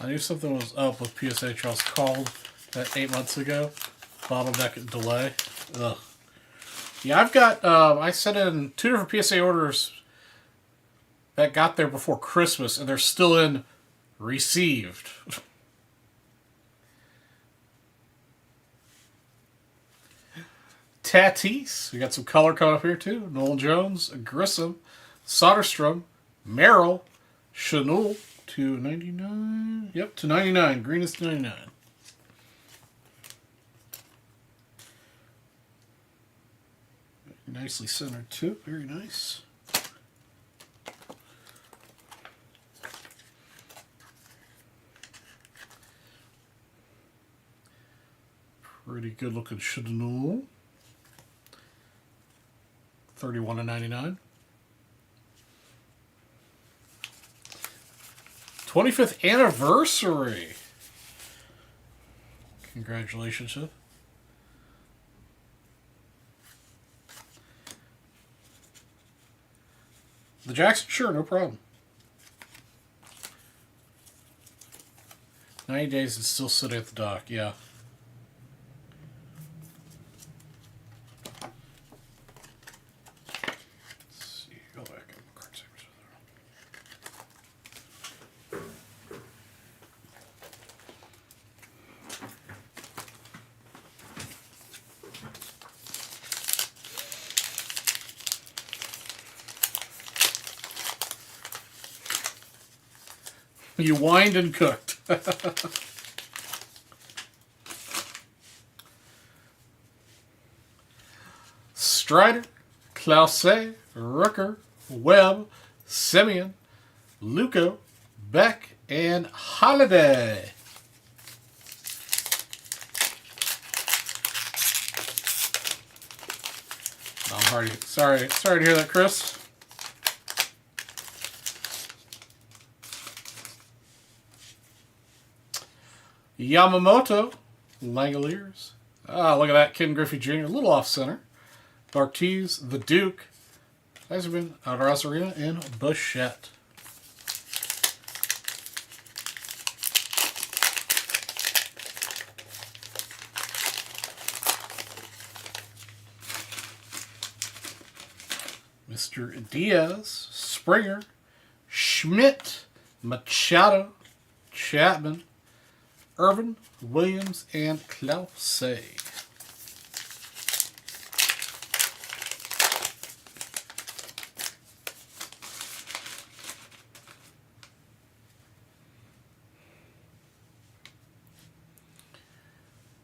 I knew something was up with PSA Charles called that 8 months ago. Bottleneck delay. Ugh. Yeah, I've got, I sent in 2 different PSA orders that got there before Christmas, and they're still in received. Tatis. We got some color coming up here, too. Noel Jones, Grissom, Soderstrom, Merrill, Chanel, to 99. Yep, to 99. Green is to 99. Nicely centered, too. Very nice. Pretty good looking Chanel. 31 to 99. 25th anniversary. Congratulations, Chef. The Jackson? Sure, no problem. 90 days and still sitting at the dock, yeah. Let's see, go back up. Card savers. You wined and cooked. Strider, Clauset, Rooker, Webb, Simeon, Luco, Beck, and Holiday. I'm hardly sorry to hear that, Chris. Yamamoto, Langoliers. Ah, look at that. Ken Griffey Jr., a little off center. Bartiz, the Duke, Eiserman, Alvarez-Arena, and Bichette. Mr. Diaz, Springer, Schmidt, Machado, Chapman, Irvin, Williams, and Clauset.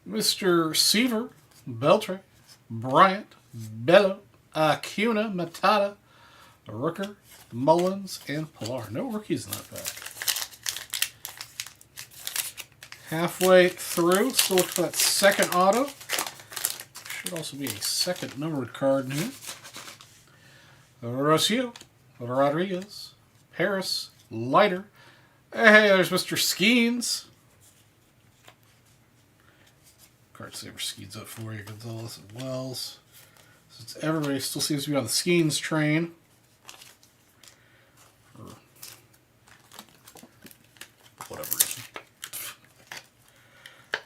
Mr. Seaver, Beltre, Bryant, Bello, Acuna, Matata, Rooker, Mullins, and Pilar. No rookies in that pack. Halfway through, still looking for that second auto. Should also be a second numbered card in here. Rocio, Rodriguez, Harris, Leiter. Hey, there's Mr. Skeens. Card saver Skeens up for you, Gonzalez and Wells. Since everybody still seems to be on the Skeens train. For whatever reason.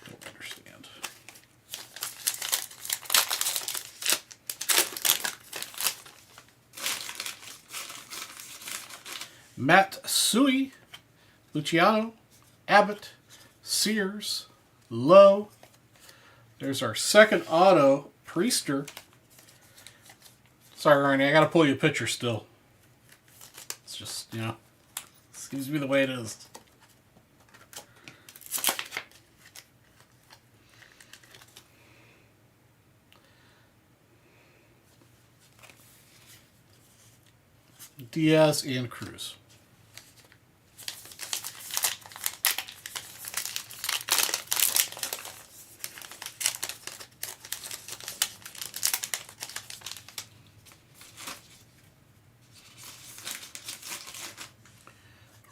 Don't understand. Matt Sui, Luciano, Abbott, Sears, Lowe. There's our second auto, Priester. Sorry, Ernie, I gotta pull you a picture still. It's just, you know, seems to be the way it is. Diaz and Cruz.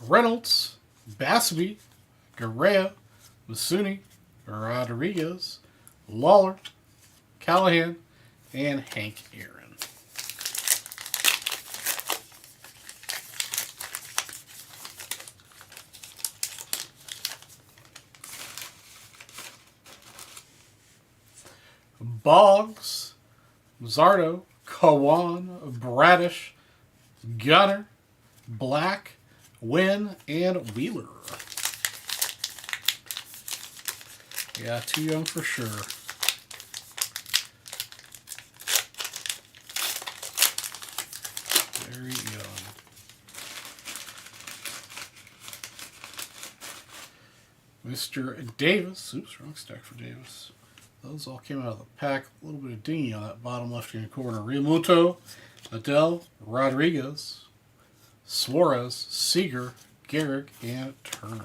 Reynolds, Bassby, Guerrero, Masuni, Rodriguez, Lawler, Callahan, and Hank Aaron. Boggs, Zardo, Kawan, Bradish, Gunner, Black, Wynn, and Wheeler. Yeah, too young for sure. Very young. Mr. Davis. Oops, wrong stack for Davis. Those all came out of the pack. A little bit of dingy on that bottom left-hand corner. Realmuto, Adele, Rodriguez, Suarez, Seager, Gehrig, and Turner.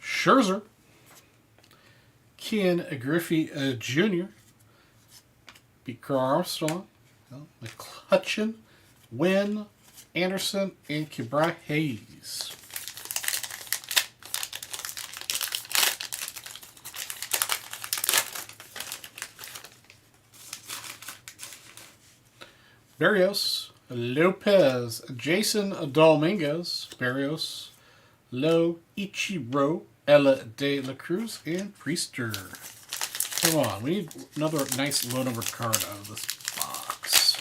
Scherzer, Ken Griffey Jr., beat Carl Armstrong, McCutcheon, Wynn, Anderson, and Kibra Hayes. Barrios, Lopez, Jason Dominguez, Barrios, Lo Ichiro, Ella de la Cruz, and Priester. Come on, we need another nice low numbered card out of this box.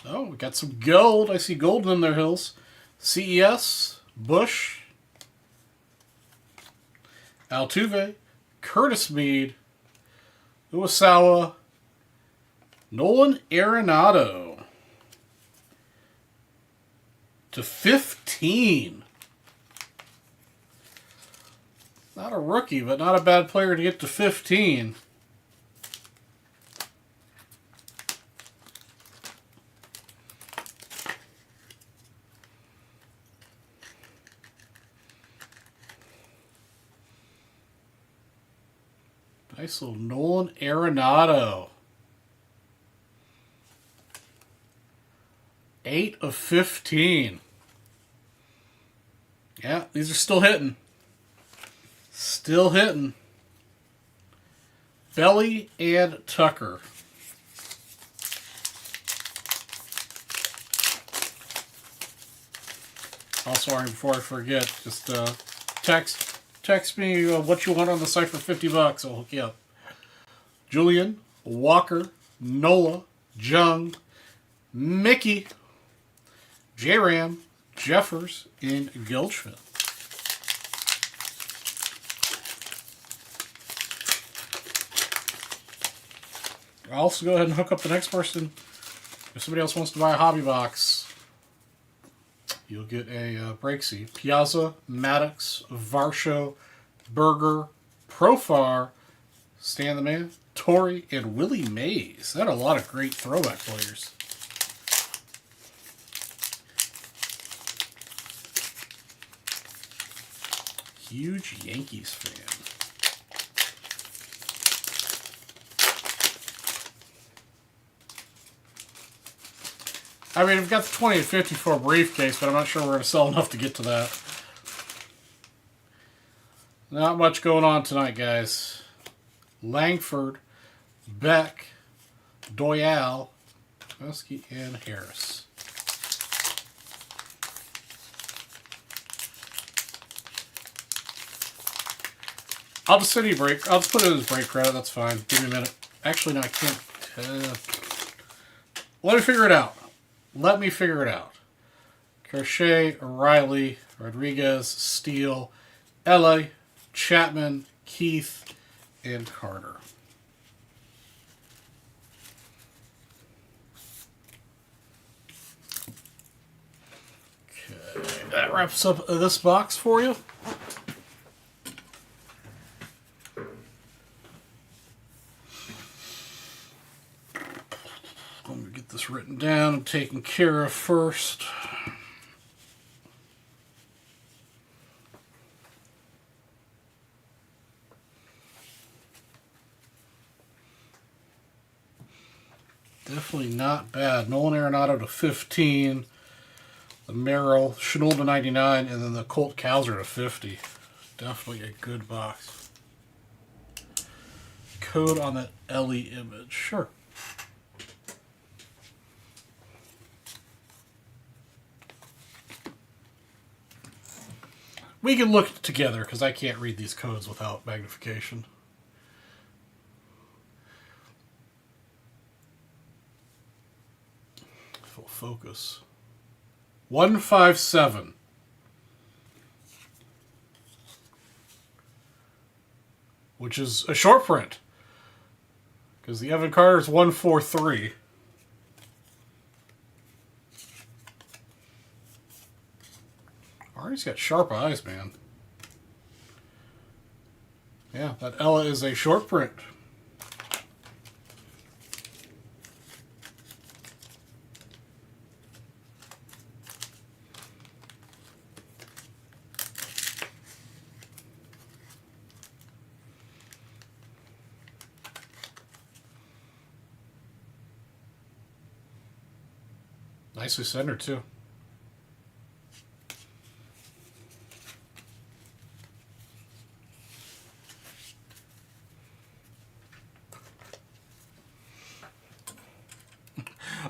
Oh, we got some gold. I see gold in their hills. CES, Bush, Altuve, Curtis Mead, Uwasawa, Nolan Arenado /15. Not a rookie, but not a bad player to get to 15. Nice little Nolan Arenado. 8/15. Yeah, these are still hitting. Still hitting. Belly and Tucker. Also, before I forget, just text me what you want on the site for $50. I'll hook you up. Julian, Walker, Nola, Jung, Mickey, J-Ram, Jeffers, and Goldschmidt. I'll also go ahead and hook up the next person. If somebody else wants to buy a hobby box, you'll get a Breaksy. Piazza, Maddox, Varsho, Berger, Profar, Stan the Man, Torrey, and Willie Mays. That are a lot of great throwback players. Huge Yankees fan. I mean, I've got the 20 and 54 briefcase, but I'm not sure we're going to sell enough to get to that. Not much going on tonight, guys. Langford, Beck, Doyle, Husky, and Harris. I'll just send you a break. I'll just put it as break credit. That's fine. Give me a minute. Actually, no, I can't. Let me figure it out. Let me figure it out. Crochet, Riley, Rodriguez, Steele, Ella, Chapman, Keith, and Carter. Okay, that wraps up this box for you. Let me get this written down and taken care of first. Definitely not bad. Nolan Arenado /15. The Merrill, Chanel to 99, and then the Colt Cowser to 50. Definitely a good box. Code on that Ellie image. Sure. We can look together because I can't read these codes without magnification. Full focus. 157. Which is a short print. Because the Evan Carter is 143. Artie's got sharp eyes, man. Yeah, that Ella is a short print. Nicely centered, too.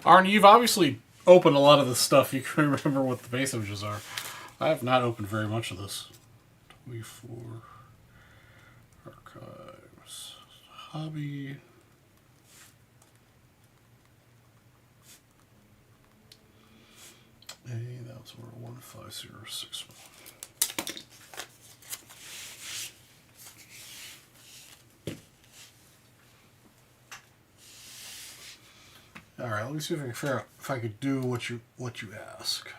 Arnie, you've obviously opened a lot of the stuff. You can remember what the base images are. I have not opened very much of this. 24. Archives. Hobby. Hey, that was where 15061. All right, let me see if I can figure out if I could do what you ask.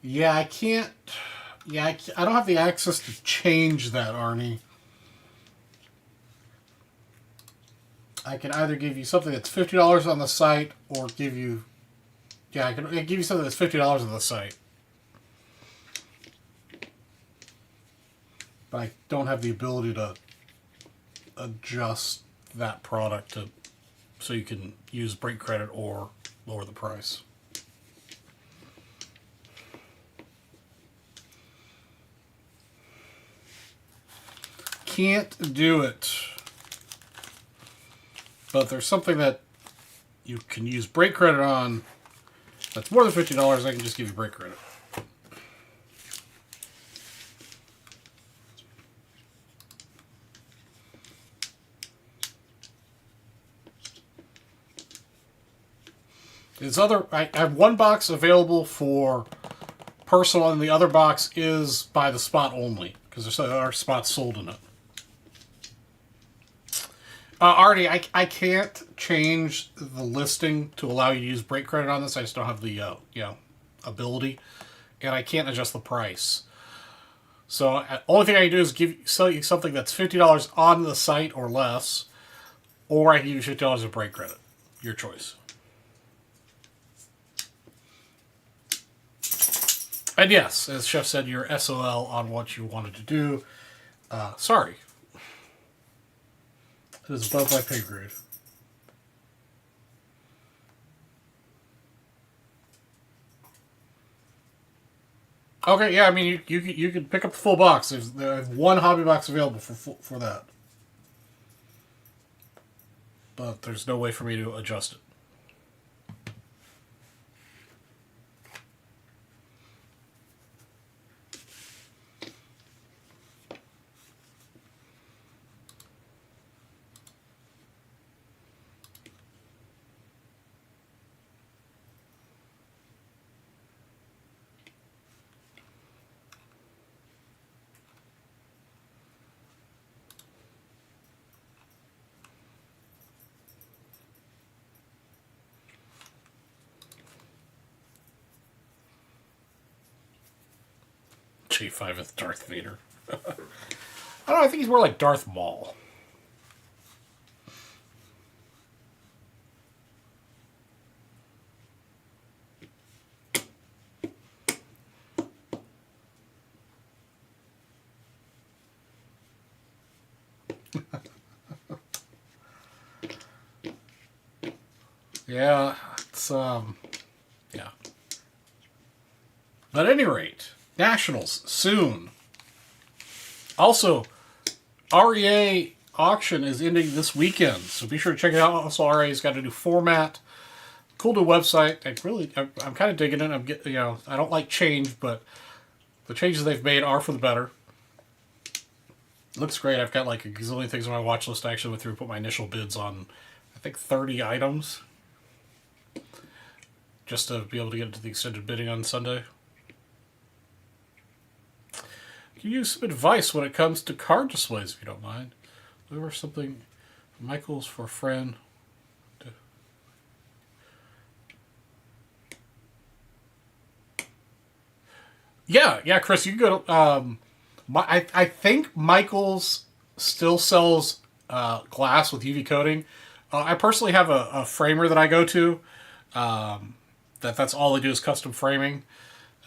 Yeah, I can't. Yeah, I don't have the access to change that, Arnie. I can either give you something that's $50 on the site, or give you. Yeah, I can give you something that's $50 on the site. But I don't have the ability to adjust that product so you can use break credit or lower the price. Can't do it. But there's something that you can use break credit on that's more than $50, I can just give you break credit. I have one box available for personal, and the other box is by the spot only, because there are spots sold in it. Artie, I can't change the listing to allow you to use break credit on this. I just don't have the ability, and I can't adjust the price. So only thing I can do is sell you something that's $50 on the site or less, or I can give you $50 of break credit. Your choice. And yes, as Chef said, you're SOL on what you wanted to do. Sorry. It is above my pay grade. Okay, yeah, I mean, you can pick up the full box. There's one hobby box available for that. But there's no way for me to adjust it. J5 is Darth Vader. I don't know, I think he's more like Darth Maul. Yeah, it's, yeah. But at any rate, Nationals, soon. Also, REA auction is ending this weekend, so be sure to check it out. Also, REA's got a new format. Cool new website. I'm kind of digging it. I'm getting, I don't like change, but the changes they've made are for the better. Looks great. I've got like a gazillion things on my watch list. I actually went through and put my initial bids on, I think, 30 items. Just to be able to get into the extended bidding on Sunday. Can you use some advice when it comes to card displays, if you don't mind? Look for something, Michael's for a friend. Yeah, Chris, you can go to, I think Michael's still sells glass with UV coating. I personally have a framer that I go to. That's all they do is custom framing.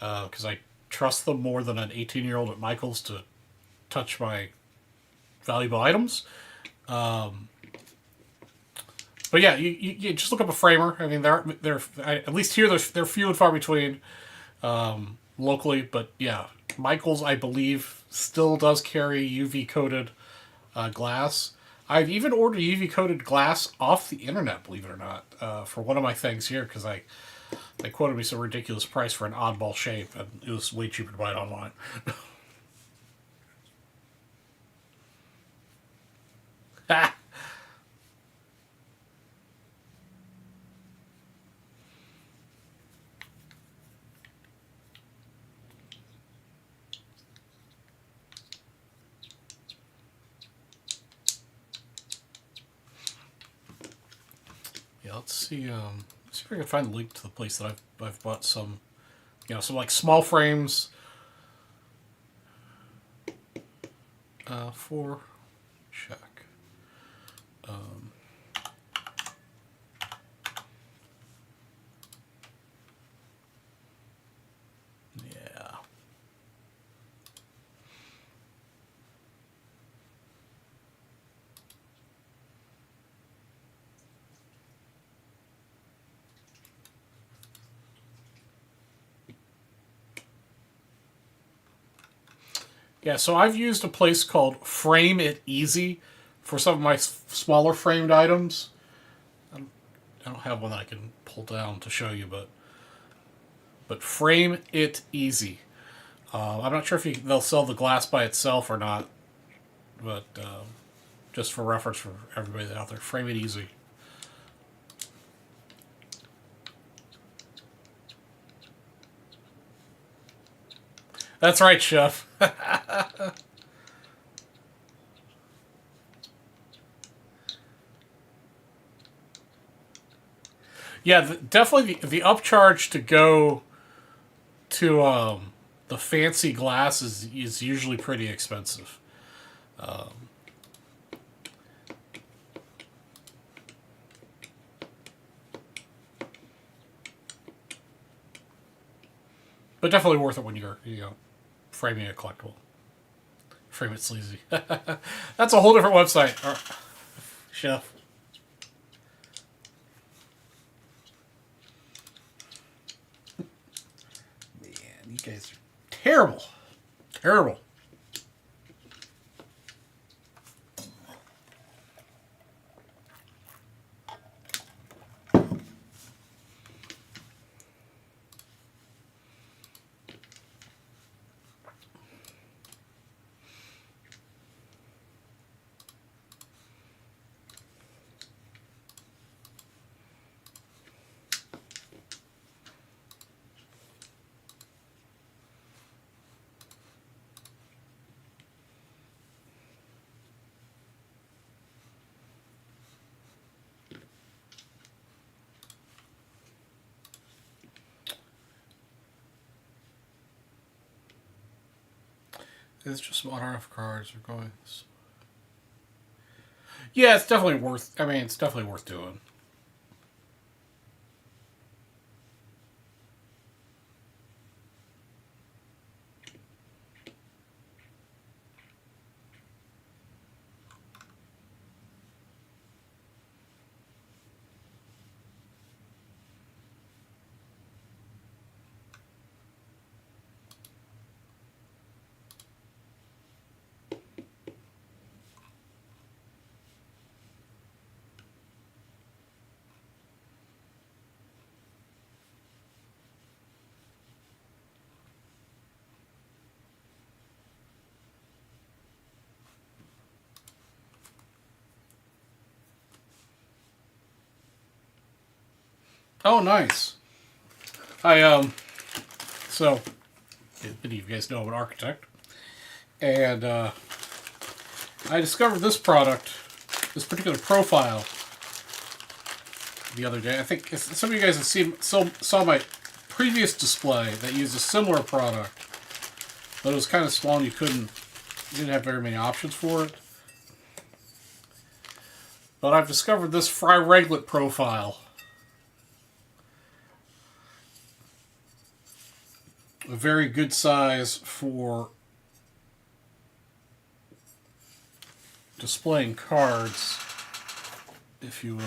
Because I trust them more than an 18-year-old at Michael's to touch my valuable items. But yeah, you just look up a framer. I mean, they're at least here they're few and far between locally. But yeah, Michael's, I believe, still does carry UV coated glass. I've even ordered UV coated glass off the internet, believe it or not, for one of my things here because they quoted me some ridiculous price for an oddball shape, and it was way cheaper to buy it online. Yeah, let's see. See if I can find a link to the place that I've bought some, some like small frames. For check. Yeah. Yeah, so I've used a place called Frame It Easy for some of my smaller framed items. I don't have one that I can pull down to show you, but Frame It Easy. I'm not sure if they'll sell the glass by itself or not, but just for reference for everybody out there, Frame It Easy. That's right, Chef. Yeah, definitely the upcharge to go to the fancy glass is usually pretty expensive. But definitely worth it when you're framing a collectible. Frame It Sleazy. That's a whole different website. Chef. Man, you guys are terrible. Terrible. It's just some RF cards are going. Yeah, it's definitely worth. I mean, it's definitely worth doing. Oh, nice. I So many of you guys know I'm an architect, and I discovered this product, this particular profile, the other day. I think some of you guys have saw my previous display that used a similar product, but it was kind of small and you didn't have very many options for it. But I've discovered this fry reglet profile. A very good size for displaying cards. If you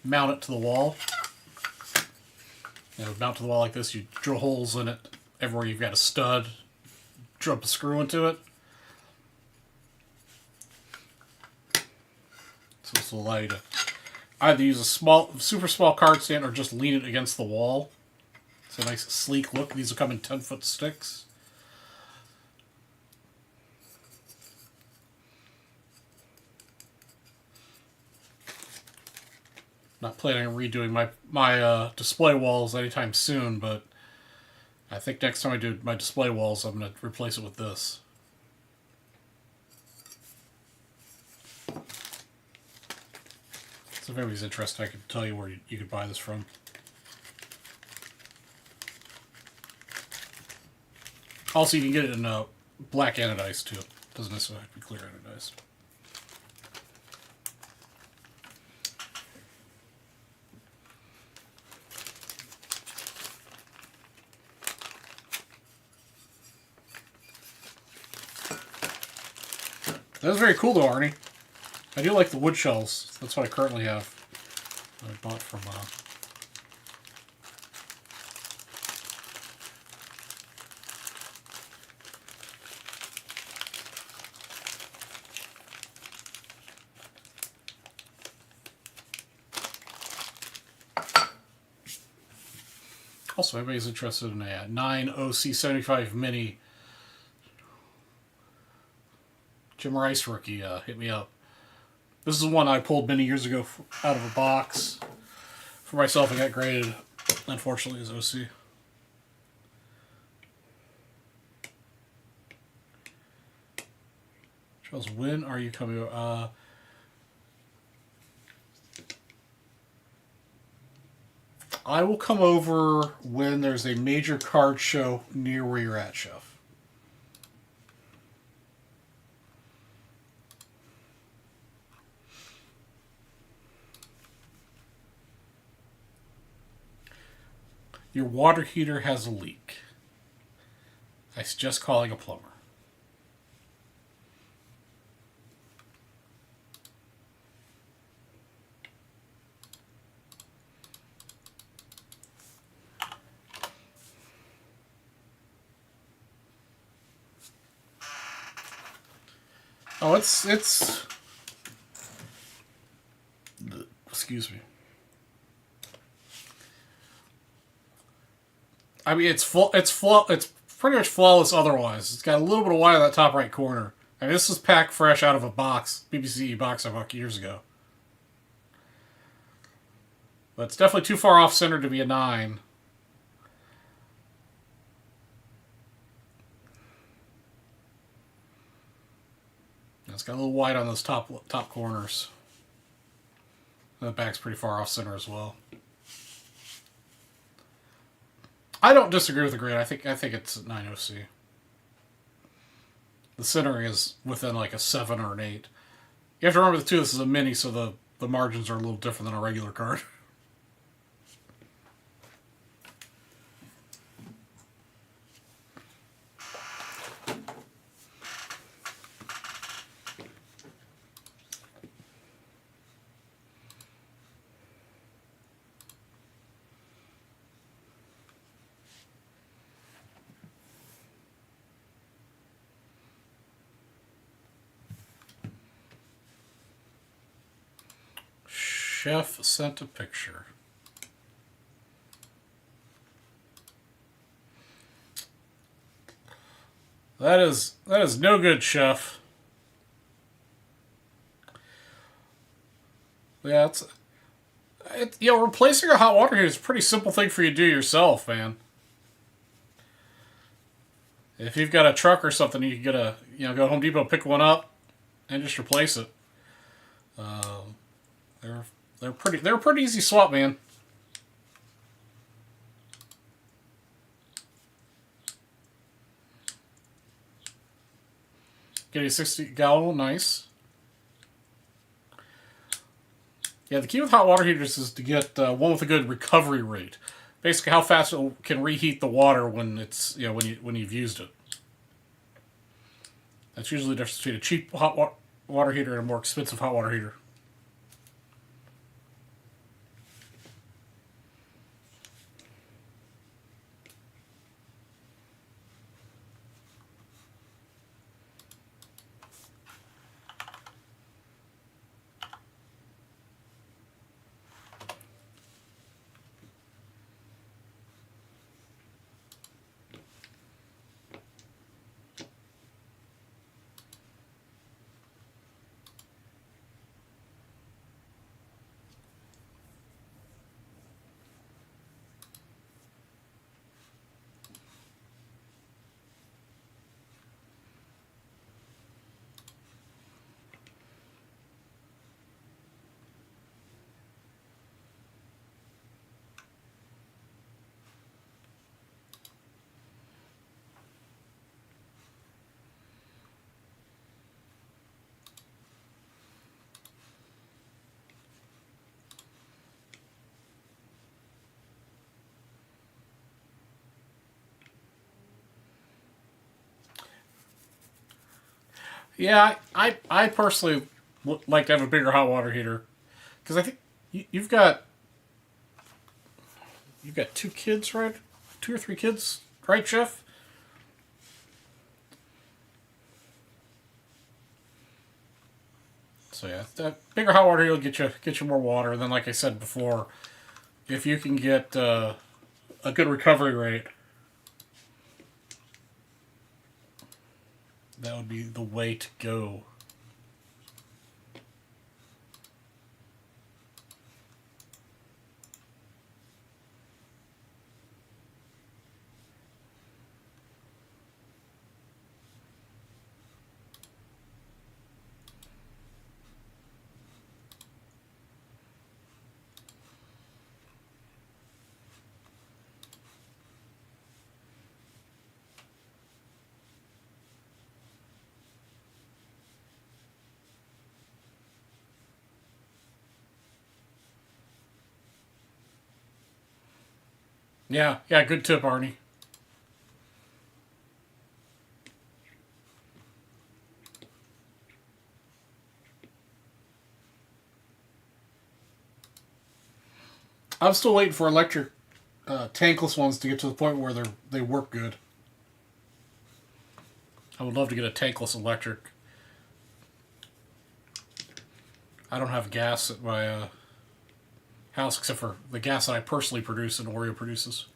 mount it to the wall, mount to the wall like this, you drill holes in it everywhere you've got a stud, drill a screw into it. So this will allow you to either use a super small card stand or just lean it against the wall. It's a nice sleek look. These will come in 10-foot sticks. Not planning on redoing my display walls anytime soon, but I think next time I do my display walls, I'm going to replace it with this. So if anybody's interested, I can tell you where you could buy this from. Also, you can get it in black anodized too. Doesn't necessarily have to be clear anodized. That was very cool though, Arnie. I do like the wood shells. That's what I currently have. I bought from also, everybody's interested in a 9 OC75 Mini Jim Rice rookie, hit me up. This is one I pulled many years ago out of a box for myself and got graded, unfortunately, as OC. Charles, when are you coming? I will come over when there's a major card show near where you're at, Chef. Your water heater has a leak. I suggest calling a plumber. Oh, it's excuse me. I mean, it's pretty much flawless otherwise. It's got a little bit of white on that top right corner. I mean, this was packed fresh out of a box, BBC box I bought years ago. But it's definitely too far off center to be a 9. It's got a little white on those top corners. And the back's pretty far off center as well. I don't disagree with the grade. I think it's 9OC. The centering is within like a 7 or an 8. You have to remember, too, this is a mini, so the margins are a little different than a regular card. Chef sent a picture. That is no good, Chef. Yeah, replacing a hot water heater is a pretty simple thing for you to do yourself, man. If you've got a truck or something, you can go to Home Depot, pick one up, and just replace it. They're a pretty easy swap, man. Get a 60-gallon, nice. Yeah, the key with hot water heaters is to get one with a good recovery rate. Basically, how fast it can reheat the water when it's when you've used it. That's usually the difference between a cheap hot water heater and a more expensive hot water heater. Yeah, I personally would like to have a bigger hot water heater because I think you've got 2 kids, right? 2 or 3 kids, right, Chef? So yeah, that bigger hot water heater will get you more water. And then, like I said before, if you can get a good recovery rate, that would be the way to go. Yeah, good tip, Arnie. I'm still waiting for electric tankless ones to get to the point where they work good. I would love to get a tankless electric. I don't have gas at my house except for the gas that I personally produce and Oreo produces.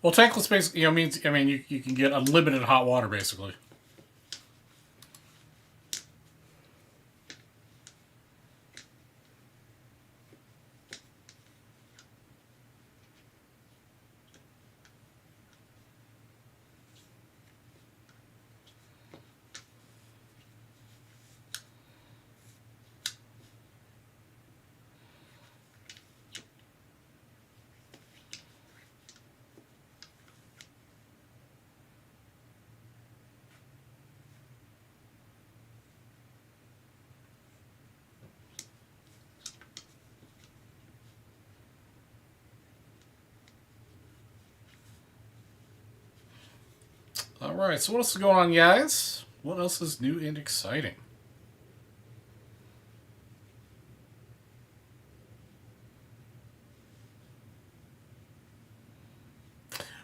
Well, tankless basically means you can get unlimited hot water basically. Alright, so what else is going on, guys? What else is new and exciting?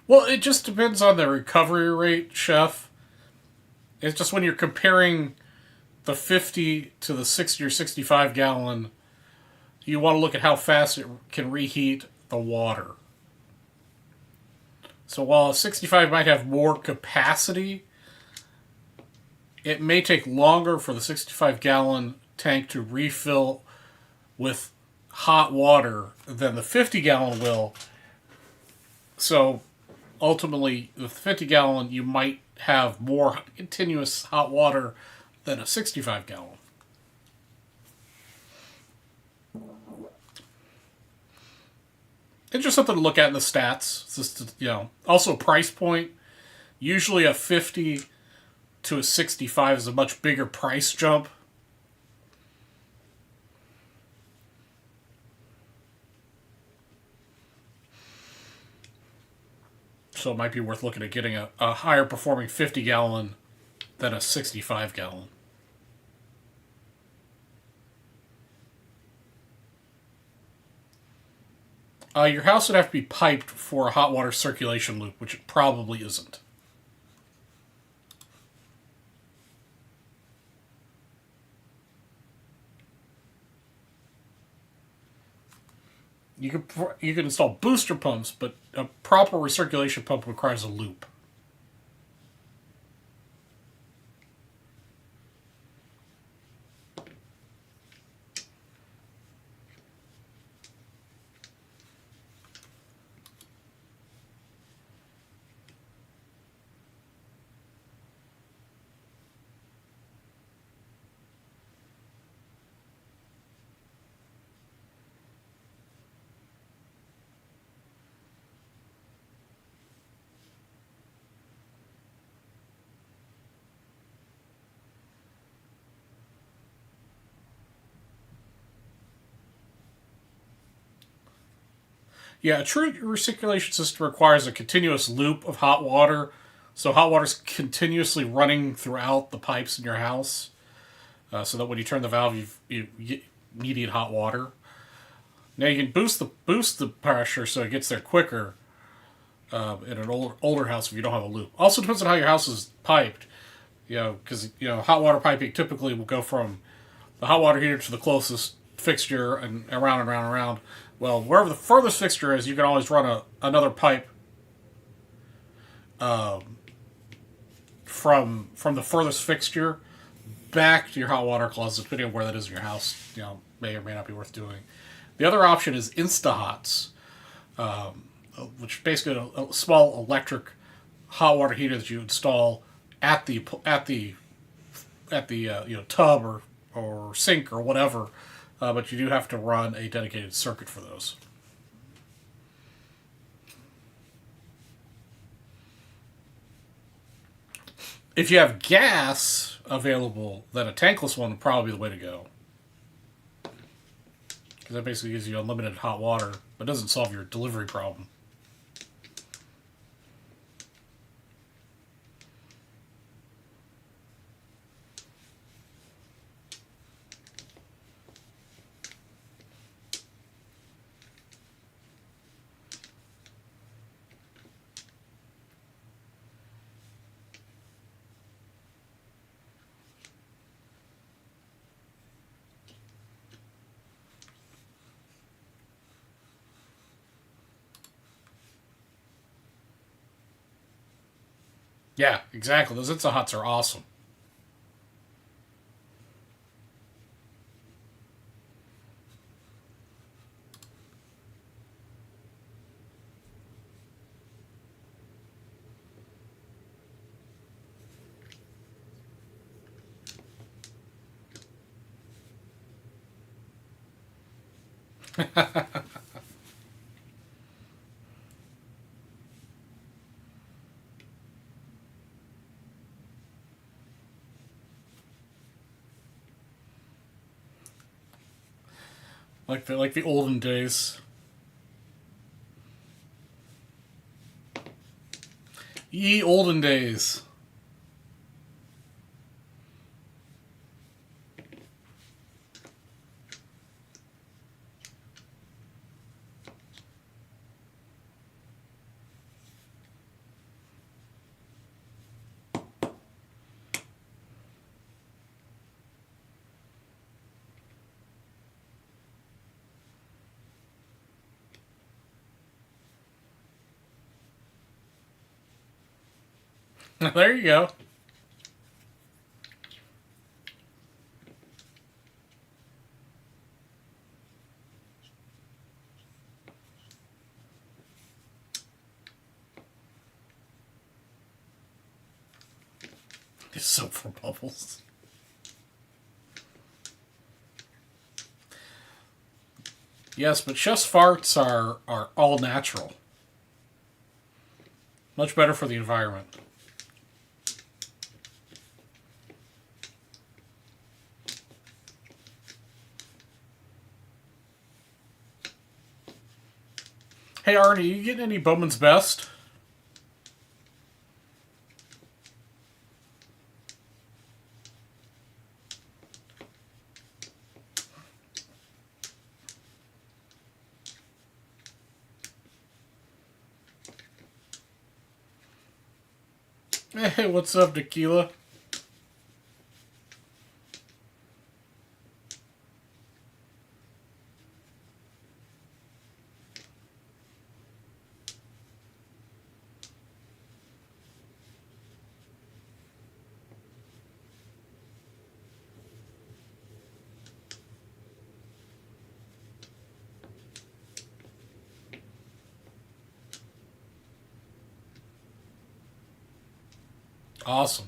Well, it just depends on the recovery rate, Chef. It's just when you're comparing the 50 to the 60 or 65 gallon, you want to look at how fast it can reheat the water. So while a 65 might have more capacity, it may take longer for the 65 gallon tank to refill with hot water than the 50 gallon will. So ultimately, with 50 gallon, you might have more continuous hot water than a 65 gallon. It's just something to look at in the stats. It's just, also price point. Usually a 50 to a 65 is a much bigger price jump. So it might be worth looking at getting a higher performing 50 gallon than a 65 gallon. Your house would have to be piped for a hot water circulation loop, which it probably isn't. You can install booster pumps, but a proper recirculation pump requires a loop. Yeah, a true recirculation system requires a continuous loop of hot water. So hot water's continuously running throughout the pipes in your house, so that when you turn the valve, you get immediate hot water. Now you can boost the pressure so it gets there quicker in an older house if you don't have a loop. Also depends on how your house is piped. Because hot water piping typically will go from the hot water heater to the closest fixture and around and around and around. Well, wherever the furthest fixture is, you can always run another pipe from the furthest fixture back to your hot water closet, depending on where that is in your house. May or may not be worth doing. The other option is InstaHots, which is basically a small electric hot water heater that you install at the tub or sink or whatever, but you do have to run a dedicated circuit for those. If you have gas available, then a tankless one would probably be the way to go. Because that basically gives you unlimited hot water, but doesn't solve your delivery problem. Yeah, exactly. Those InstaHots are awesome. like the olden days. Ye olden days. There you go. It's soap for bubbles. Yes, but chef's farts are all natural. Much better for the environment. Hey Arnie, you getting any Bowman's Best? Hey, what's up, Tequila? Awesome.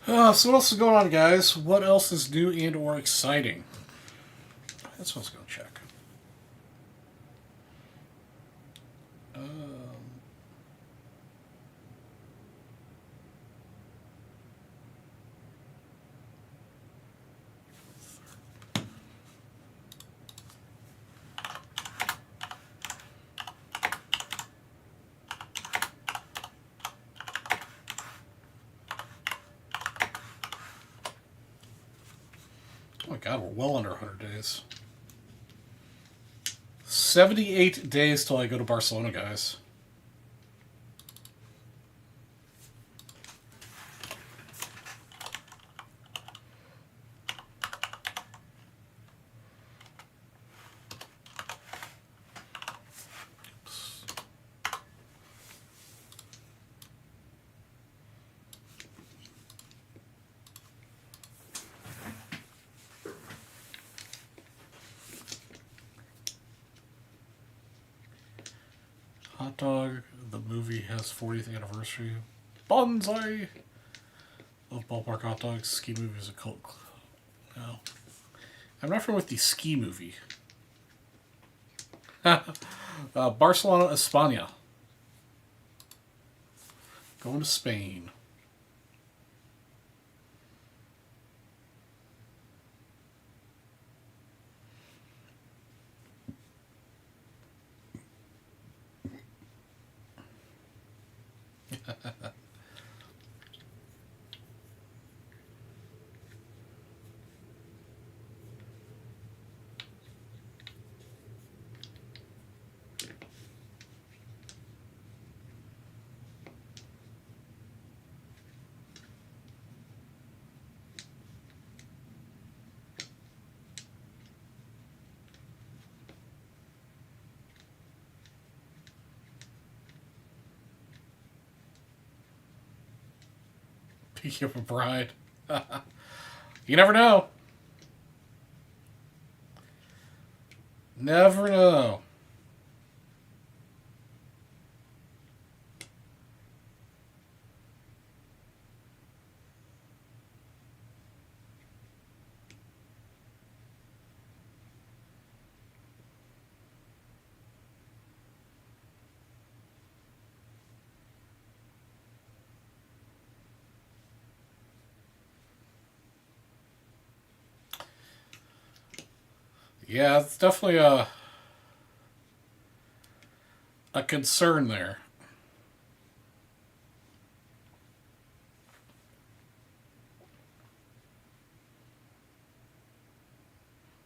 So what else is going on, guys? What else is new and or exciting? That's what I was going to check. Oh my god, we're well under 100 days. 78 days till I go to Barcelona, guys. Hot Dog, the movie has 40th anniversary. Bonsai! Love ballpark hot dogs. Ski movie is a cult. No. I'm not familiar with the ski movie. Barcelona, España. Going to Spain. Pick you up a bride. You never know. Never know. Yeah, it's definitely a concern there.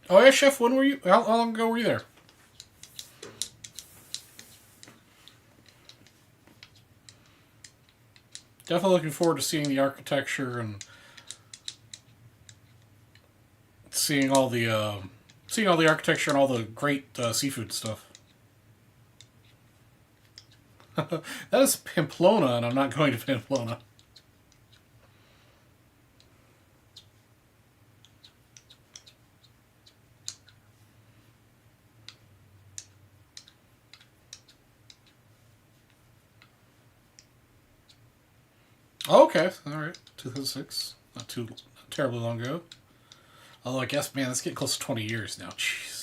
Oh yeah, Chef. When were you? How long ago were you there? Definitely looking forward to seeing the architecture and seeing all the architecture and all the great seafood stuff. That is Pamplona, and I'm not going to Pamplona. Oh, okay, all right, 2006, not too not terribly long ago. Although I guess, man, that's getting close to 20 years now. Jeez.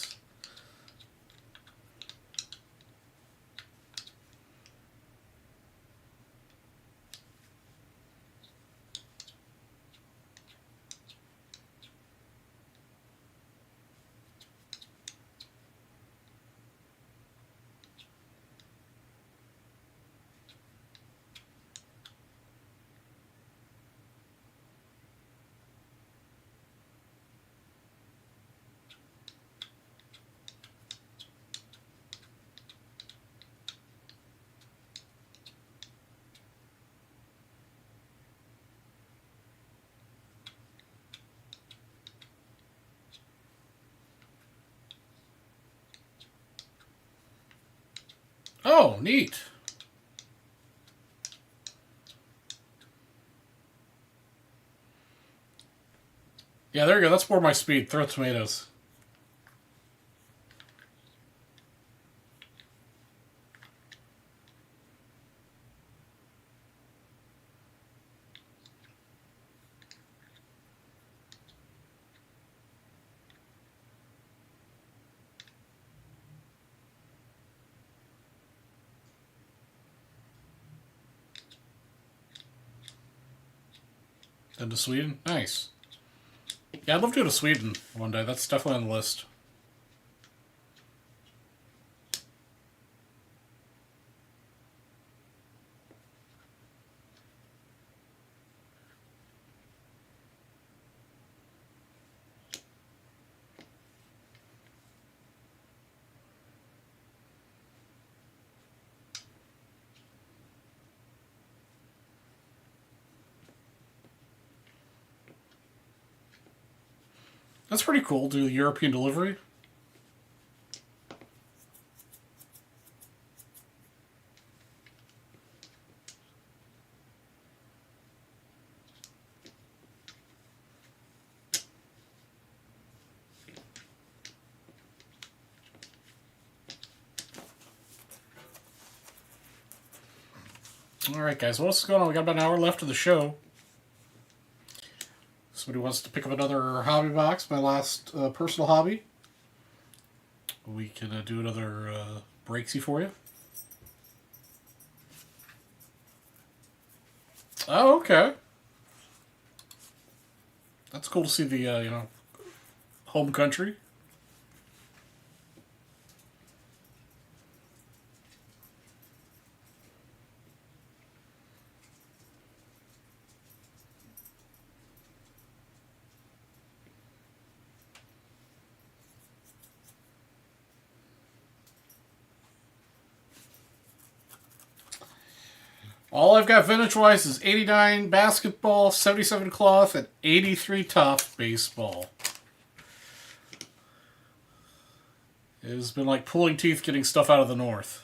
Oh, neat. Yeah, there you go. That's more my speed. Throw tomatoes. Then to Sweden. Nice. Yeah, I'd love to go to Sweden one day. That's definitely on the list. That's pretty cool. Do the European delivery. All right, guys. What's going on? We got about an hour left of the show. Somebody wants to pick up another hobby box, my last personal hobby. We can do another breaksy for you. Oh, okay. That's cool to see the home country. All I've got vintage-wise is 89 basketball, 77 cloth, and 83 top baseball. It has been like pulling teeth getting stuff out of the north.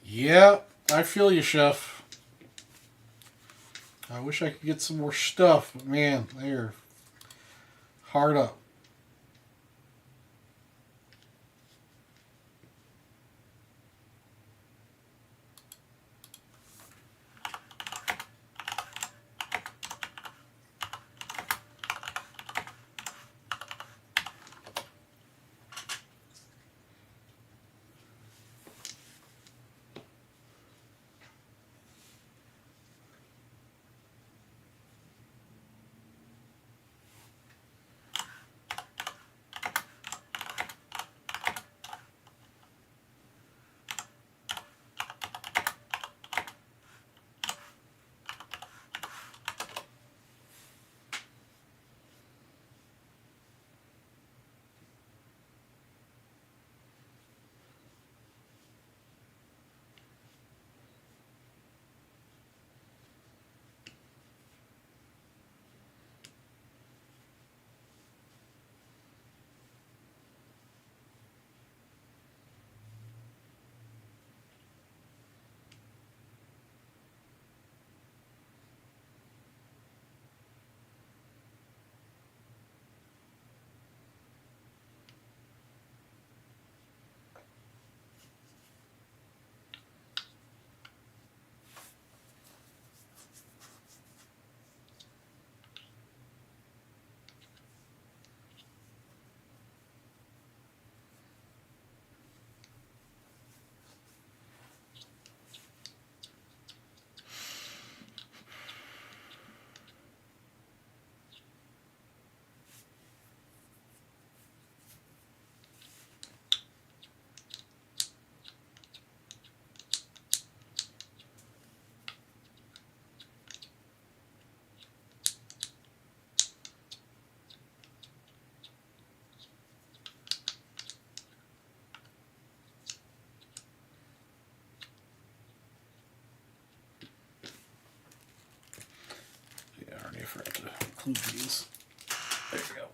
Yeah, I feel you, Chef. I wish I could get some more stuff, but man, they're hard up. Yeah, I already forgot to include these. There you go.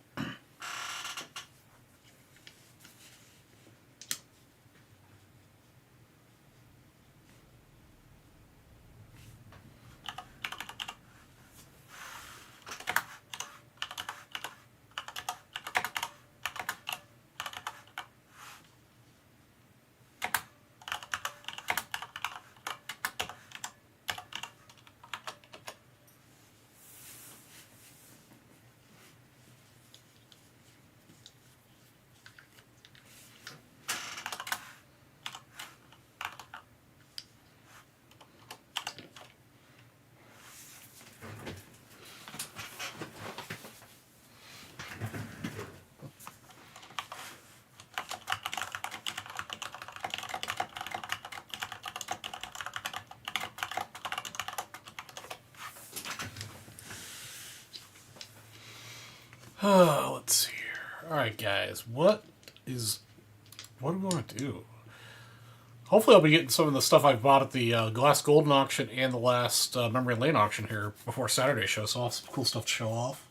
Let's see here. Alright, guys. What do we want to do? Hopefully I'll be getting some of the stuff I bought at the Glass Golden auction and the last Memory Lane auction here before Saturday show, so I'll have some cool stuff to show off.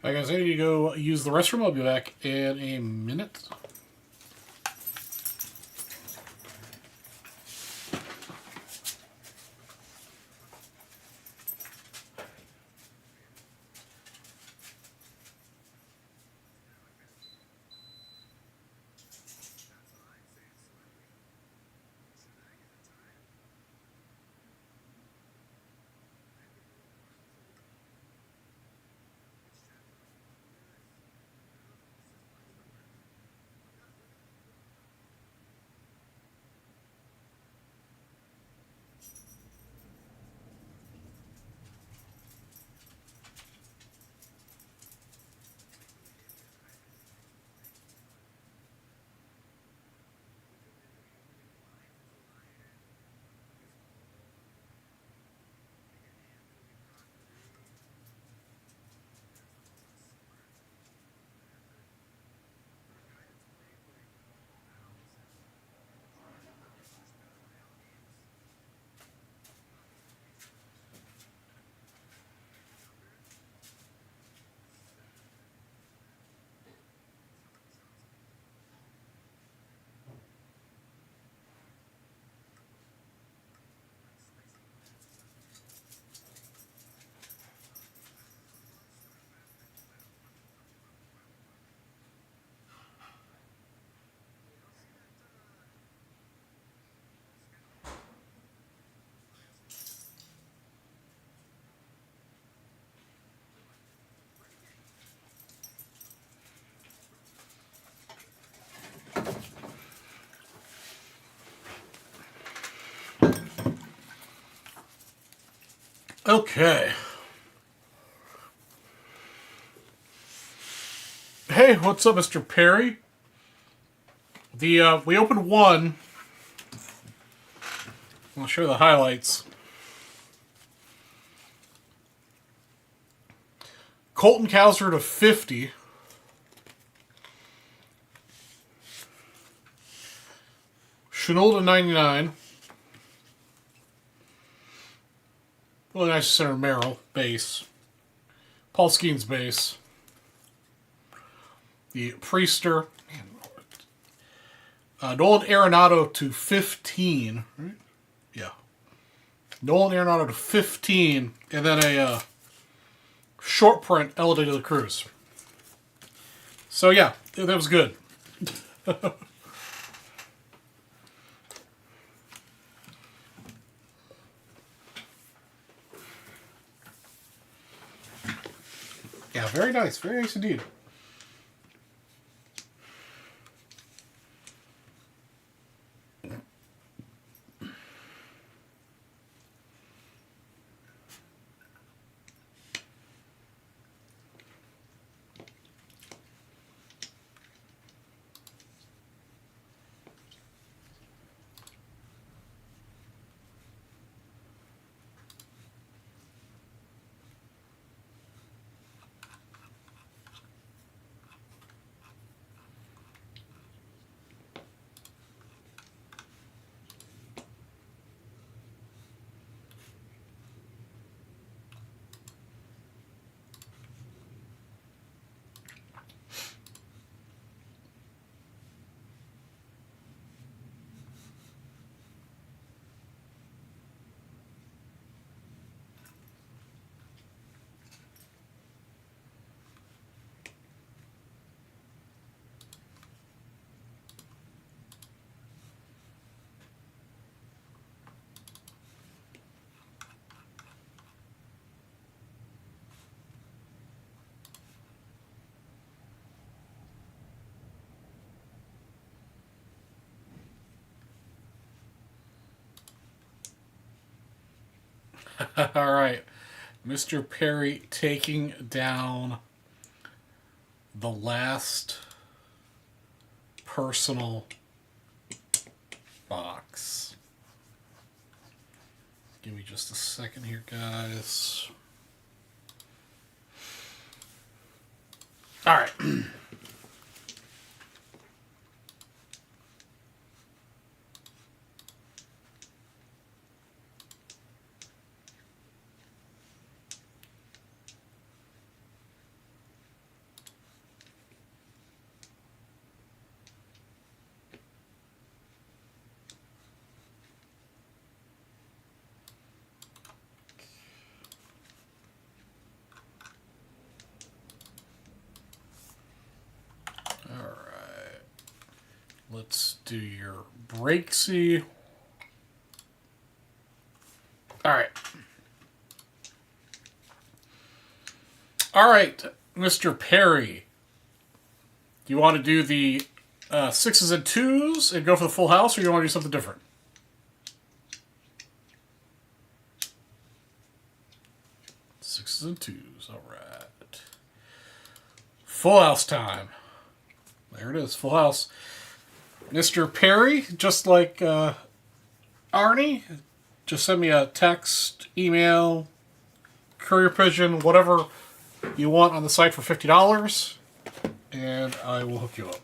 Alright guys, I need to go use the restroom. I'll be back in a minute. Okay. Hey, what's up, Mr. Perry? We opened one. I'll show you the highlights. Colton Cowser to 50. Chenault to 99. Really nice center Merrill base. Paul Skeens base. The Priester. Nolan Arenado to 15. Right? Yeah. Nolan Arenado to 15. And then a short print Elodie de la Cruz. So yeah, that was good. Yeah, very nice. Very nice indeed. All right. Mr. Perry taking down the last personal box. Give me just a second here, guys. All right. Let's do your breaksy. All right. All right, Mr. Perry. Do you want to do the sixes and twos and go for the full house, or you want to do something different? Sixes and twos. All right. Full house time. There it is. Full house. Mr. Perry, just like Arnie, just send me a text, email, courier pigeon, whatever you want on the site for $50, and I will hook you up.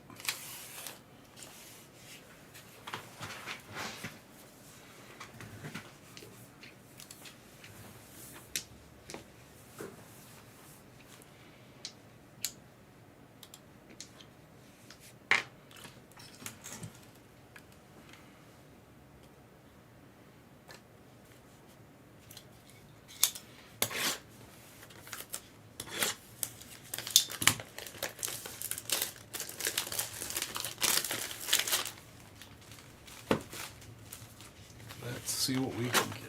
Let's see what we can get.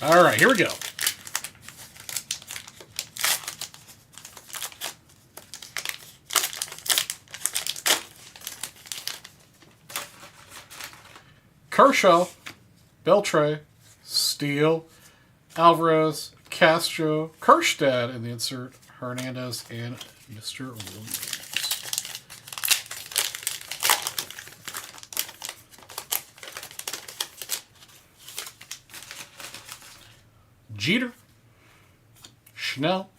All right, here we go. Kershaw, Beltre, Steele, Alvarez, Castro, Kerstad in the insert, Hernandez, and Mr. Williams. Jeter, Schnell,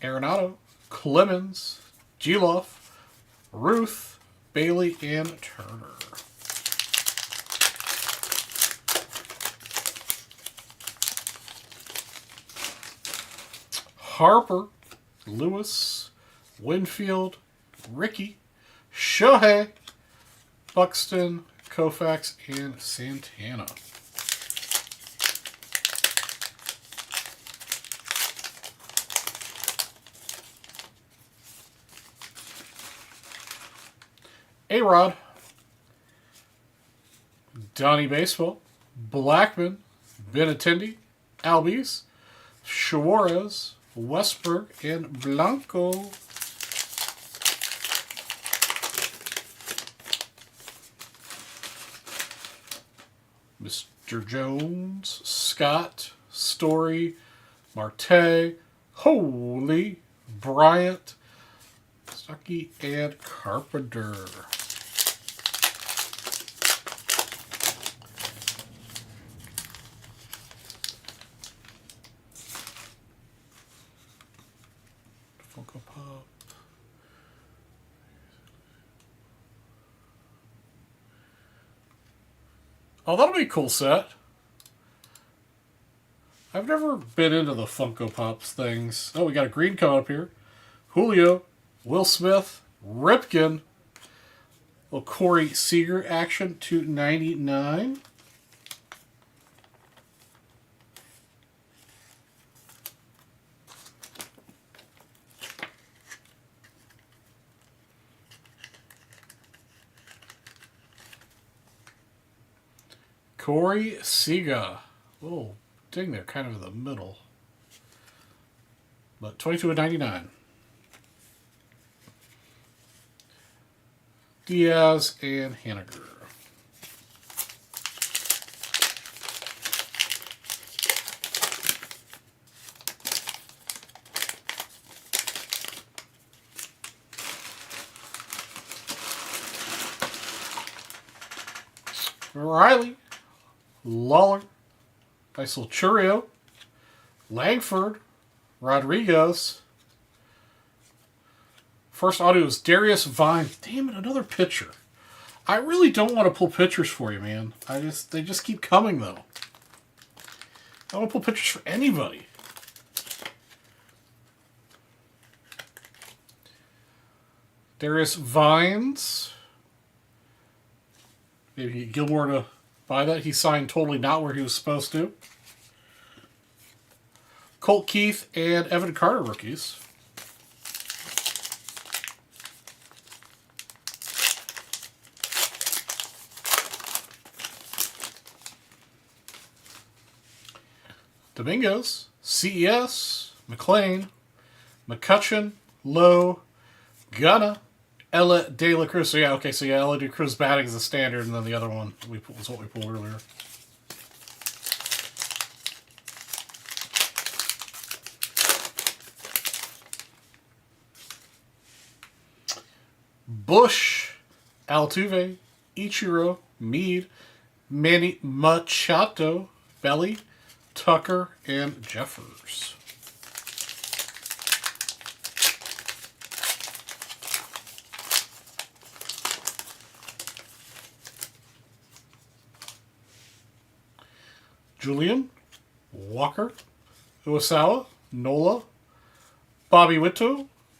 Arenado, Clemens, Geloff, Ruth, Bailey, and Turner. Harper, Lewis, Winfield, Ricky, Shohei, Buxton, Koufax, and Santana. A-Rod, Donnie Baseball, Blackman, Benintendi, Albies, Suarez, Westberg, and Blanco. Mr. Jones, Scott, Story, Marte, Holy, Bryant, Stuckey, and Carpenter. Funko Pop. Oh, that'll be a cool set. I've never been into the Funko Pops things. Oh, we got a green coming up here. Julio, Will Smith, Ripken, little Corey Seager action, $2.99. Corey Seager. Oh, dang, they're kind of in the middle. But $22.99. Diaz and Haniger. Riley, Lawler, nice little Churio, Langford, Rodriguez. First audio is Darius Vine. Damn it, another pitcher. I really don't want to pull pictures for you, man. They just keep coming though. I don't want to pull pictures for anybody. Darius Vines. Maybe Gilmore to buy that. He signed totally not where he was supposed to. Colt Keith and Evan Carter rookies. Domingos, CES, McLean, McCutcheon, Lowe, Gunna, Ella De La Cruz. So yeah, okay, so yeah, Ella De La Cruz batting is the standard, and then the other one was what we pulled earlier. Bush, Altuve, Ichiro, Meade, Manny Machado, Belly, Tucker, and Jeffers. Julian, Walker, Uwasawa, Nola, Bobby Witt,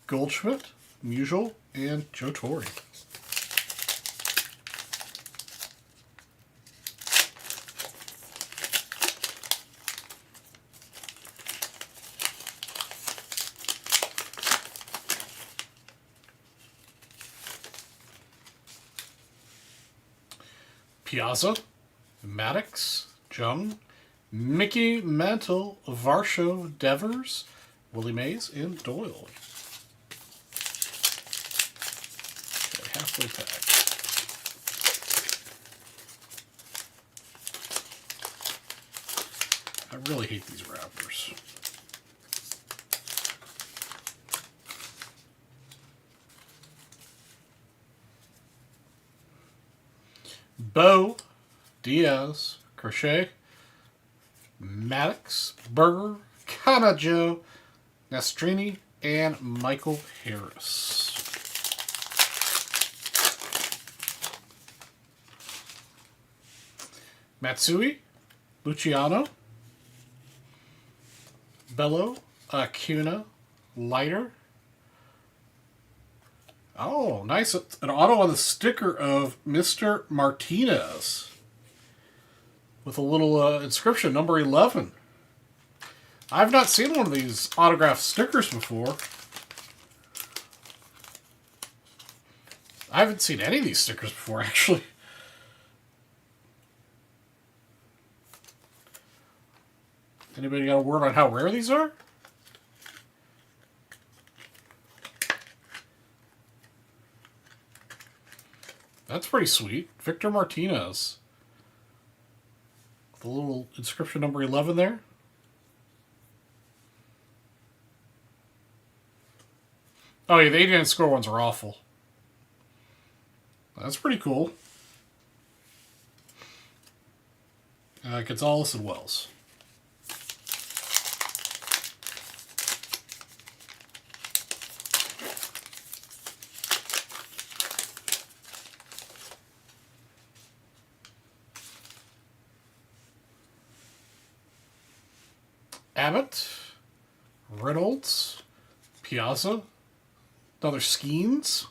Goldschmidt, Musial, and Joe Torre. Piazza, Maddox, Jung, Mickey Mantle, Varsho, Devers, Willie Mays, and Doyle. Okay, halfway pack. I really hate these wrappers. Bo, Diaz, Crochet, Maddox, Berger, Canajo, Nastrini, and Michael Harris. Matsui, Luciano, Bello, Acuna, Leiter. Oh, nice. An auto on the sticker of Mr. Martinez with a little inscription, number 11. I've not seen one of these autographed stickers before. I haven't seen any of these stickers before, actually. Anybody got a word on how rare these are? That's pretty sweet. Victor Martinez. The little inscription number 11 there. Oh yeah, the 89 score ones are awful. That's pretty cool. Gonzalez and Wells. Abbott, Reynolds, Piazza, another Skeens,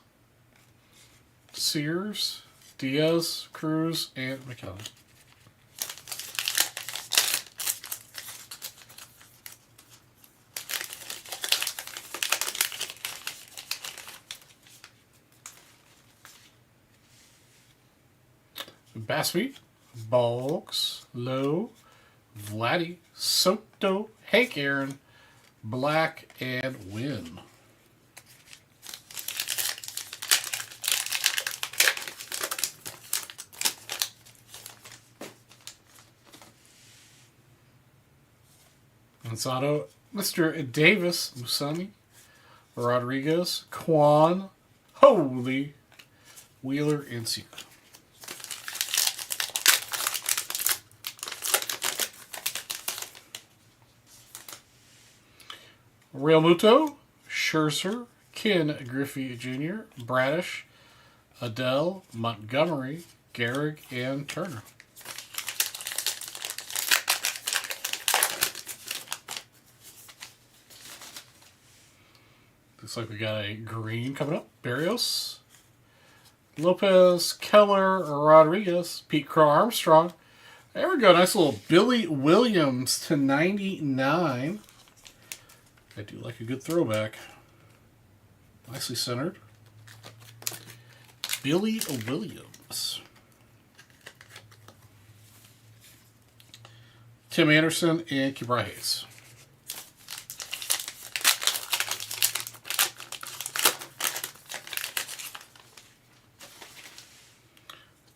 Sears, Diaz, Cruz, and McKellen. Basby, Boggs, Lowe, Vladdy, Soto, Hank Aaron, Black, and Wynn. Gonzalo, Mr. Davis, Musani, Rodriguez, Kwan, Holy, Wheeler, and Seager. Real Muto, Scherzer, Ken Griffey Jr., Bradish, Adele, Montgomery, Gehrig, and Turner. The Looks like we got a green coming up. Barrios, Lopez, Keller, Rodriguez, Pete Crow Armstrong. There we go. Nice little Billy Williams to 99. I do like a good throwback. Nicely centered. Billy Williams. Tim Anderson and Kibra Hayes.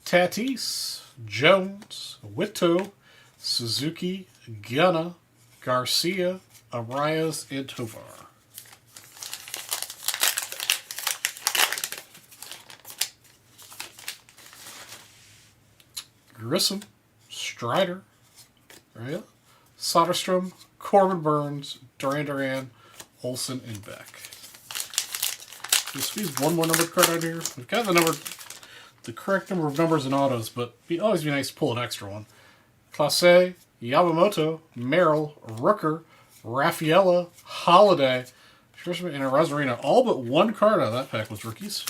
Tatis, Jones, Witto, Suzuki, Gunna, Garcia, Arias, and Tovar. Grissom, Strider, right? Soderstrom, Corbin Burns, Duran, Olsen, and Beck. Just squeeze one more numbered card out here. We've got the correct number of numbers and autos, but it'd always be nice to pull an extra one. Clase, Yamamoto, Merrill, Rooker, Raffaella, Holiday, Schwarzman, and Rosarina. All but one card out of that pack was rookies.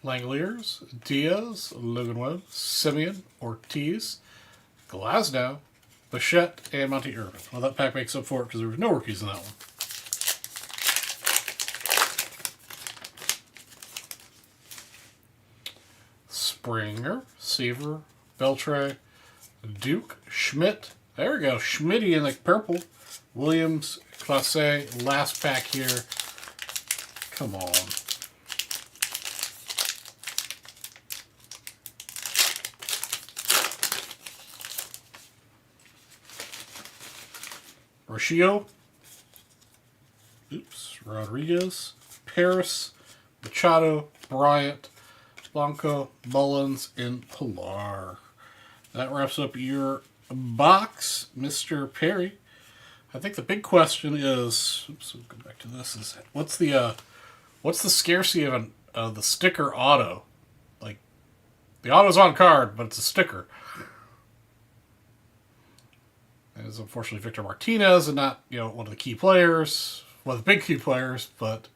Langoliers, Diaz, Logan Webb, Simeon, Ortiz, Glasnow, Bichette, and Monty Irvin. Well, that pack makes up for it because there was no rookies in that one. Springer, Seaver, Beltre, Duke, Schmidt. There we go. Schmitty in the purple. Williams, Clase. Last pack here. Come on. Rocchio, Rodriguez, Paris, Machado, Bryant, Blanco, Mullins, and Pilar. That wraps up your box, Mr. Perry. I think the big question is, oops, we'll go back to this. Is what's the scarcity of the sticker auto? Like the auto's on card, but it's a sticker. Is unfortunately Victor Martinez, and not one of the key players, one of the big key players, but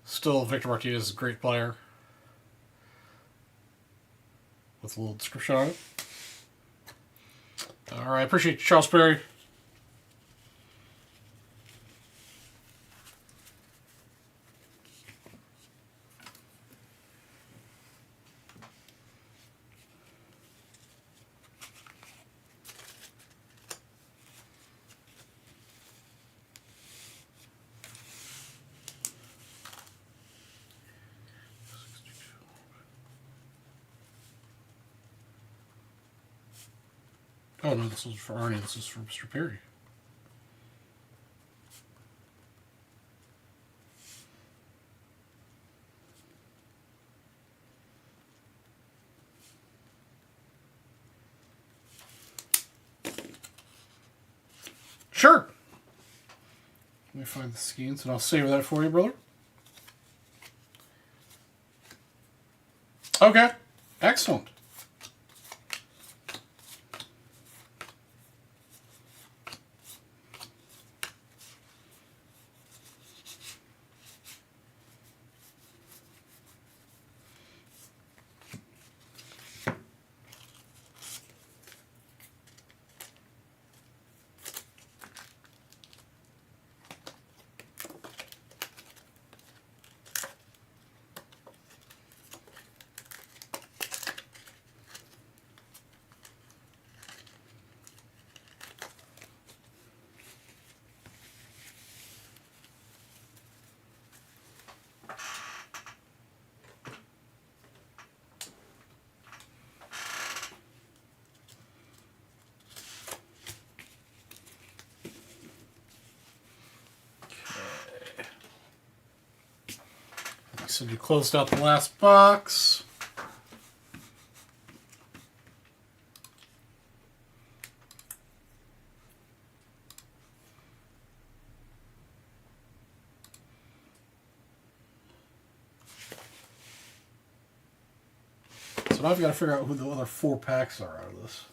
still Victor Martinez is a great player with a little description on it. All right, appreciate you, Charles Perry. Oh, no, this was for Arnie. This is for Mr. Perry. Sure. Let me find the skeins, and I'll save that for you, brother. Okay. Excellent. So you closed out the last box. So now I've got to figure out who the other 4 packs are out of this.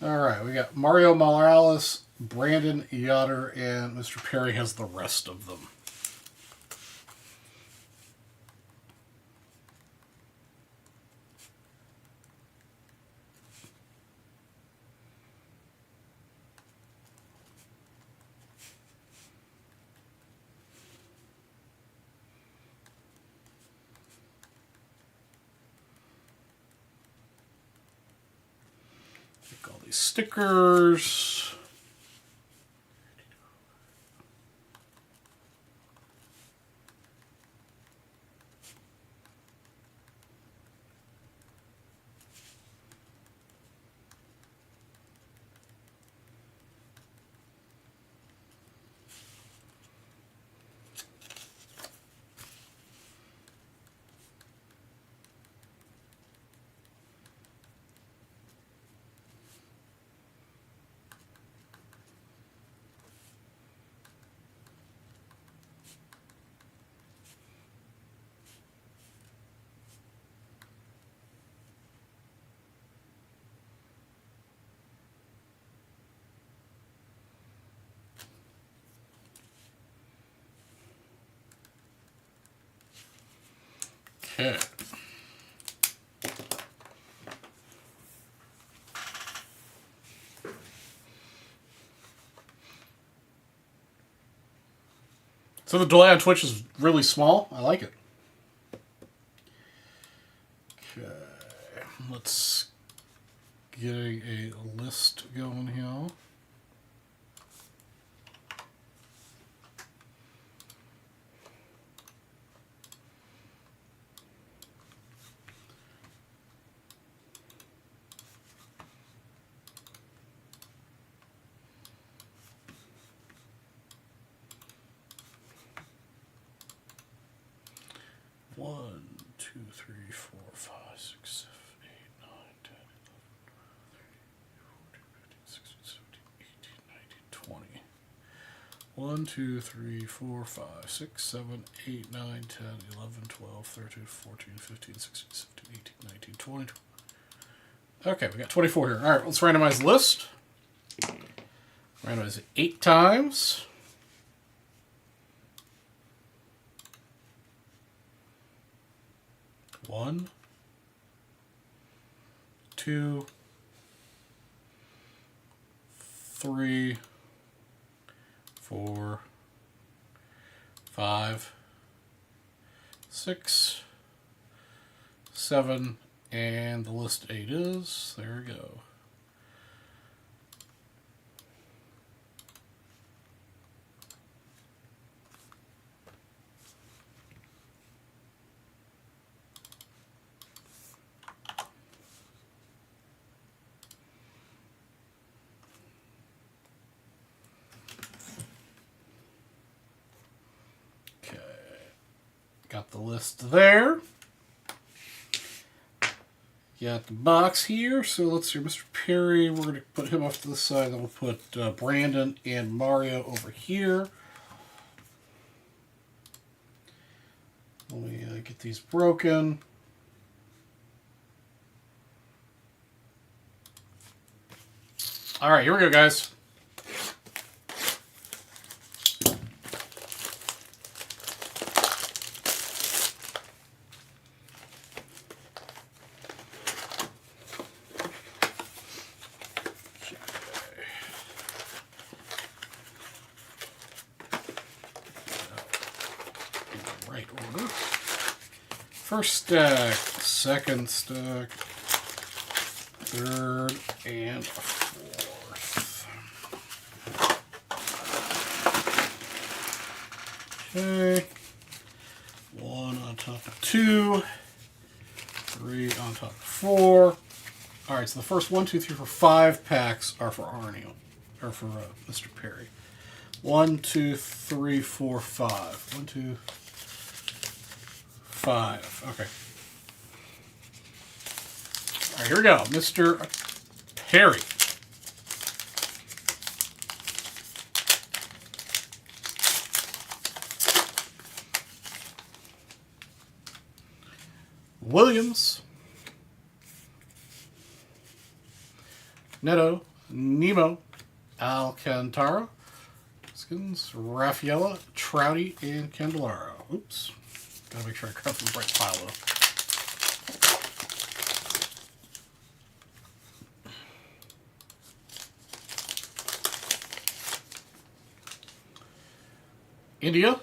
All right, we got Mario Morales, Brandon Yoder, and Mr. Perry has the rest of them. Take all these stickers. Okay. So the delay on Twitch is really small. I like it. Okay. Let's get a list going here. One, two, three, four, five, six, 7, 8, 9, 10, 11, 12, 13, 14, 15, 16, 17, 18, 19, 20. 1, 2, 3, 4, 5, 6, 7, 8, 9, 10, 11, 12, 13, 14, 15, 16, 17, 18, 19, 20. Okay, we got 24 here. All right, let's randomize the list. Randomize it 8 times. 1, 2, 3, 4, 5, 6, 7, and the list 8 is, there we go. Got the list there. Got the box here. So let's see, Mr. Perry, we're going to put him off to the side. Then we'll put Brandon and Mario over here. Let me get these broken. All right, here we go, guys. Right order. First stack, second stack, third, and fourth. Okay. 1 on top of 2, 3 on top of 4. All right, so the first 1, 2, 3, 4, 5 packs are for Arnie, or for Mr. Perry. 1, 2, 3, 4, 5. 1, 2, 5. Okay. All right, here we go. Mr. Perry. Williams. Neto. Nemo. Alcantara. Skins. Raffaella. Trouty. And Candelario. Oops. Gotta make sure I grab the right pile though. India.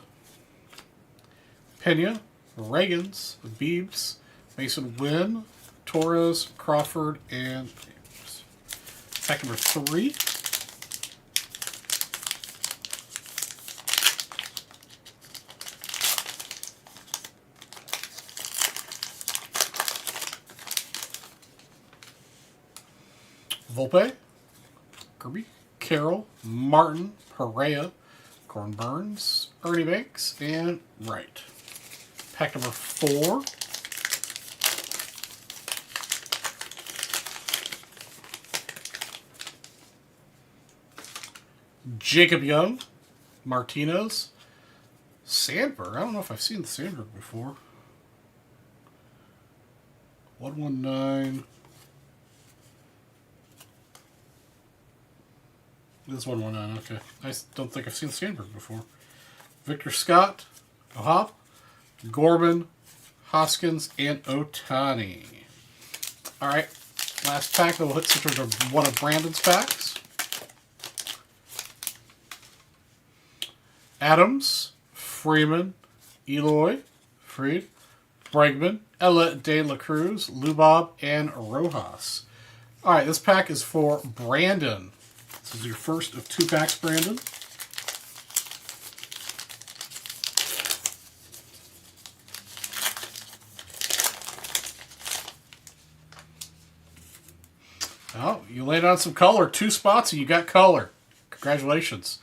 Pena. Reagans. Beebs. Mason Wynn. Torres. Crawford. And James. Pack number 3. Volpe, Kirby, Carroll, Martin, Perea, Corn Burns, Ernie Banks, and Wright. Pack number 4. Jacob Young, Martinez, Sandberg. I don't know if I've seen the Sandberg before. 119. This is 119, okay. I don't think I've seen Sandberg before. Victor Scott, Ohop, Gorman, Hoskins, and Ohtani. Alright, last pack that we'll hit since there's one of Brandon's packs. Adams, Freeman, Eloy, Fried, Bregman, Ella De La Cruz, Lubob, and Rojas. Alright, this pack is for Brandon. This is your first of 2 packs, Brandon. Oh, you laid on some color. 2 spots and you got color. Congratulations.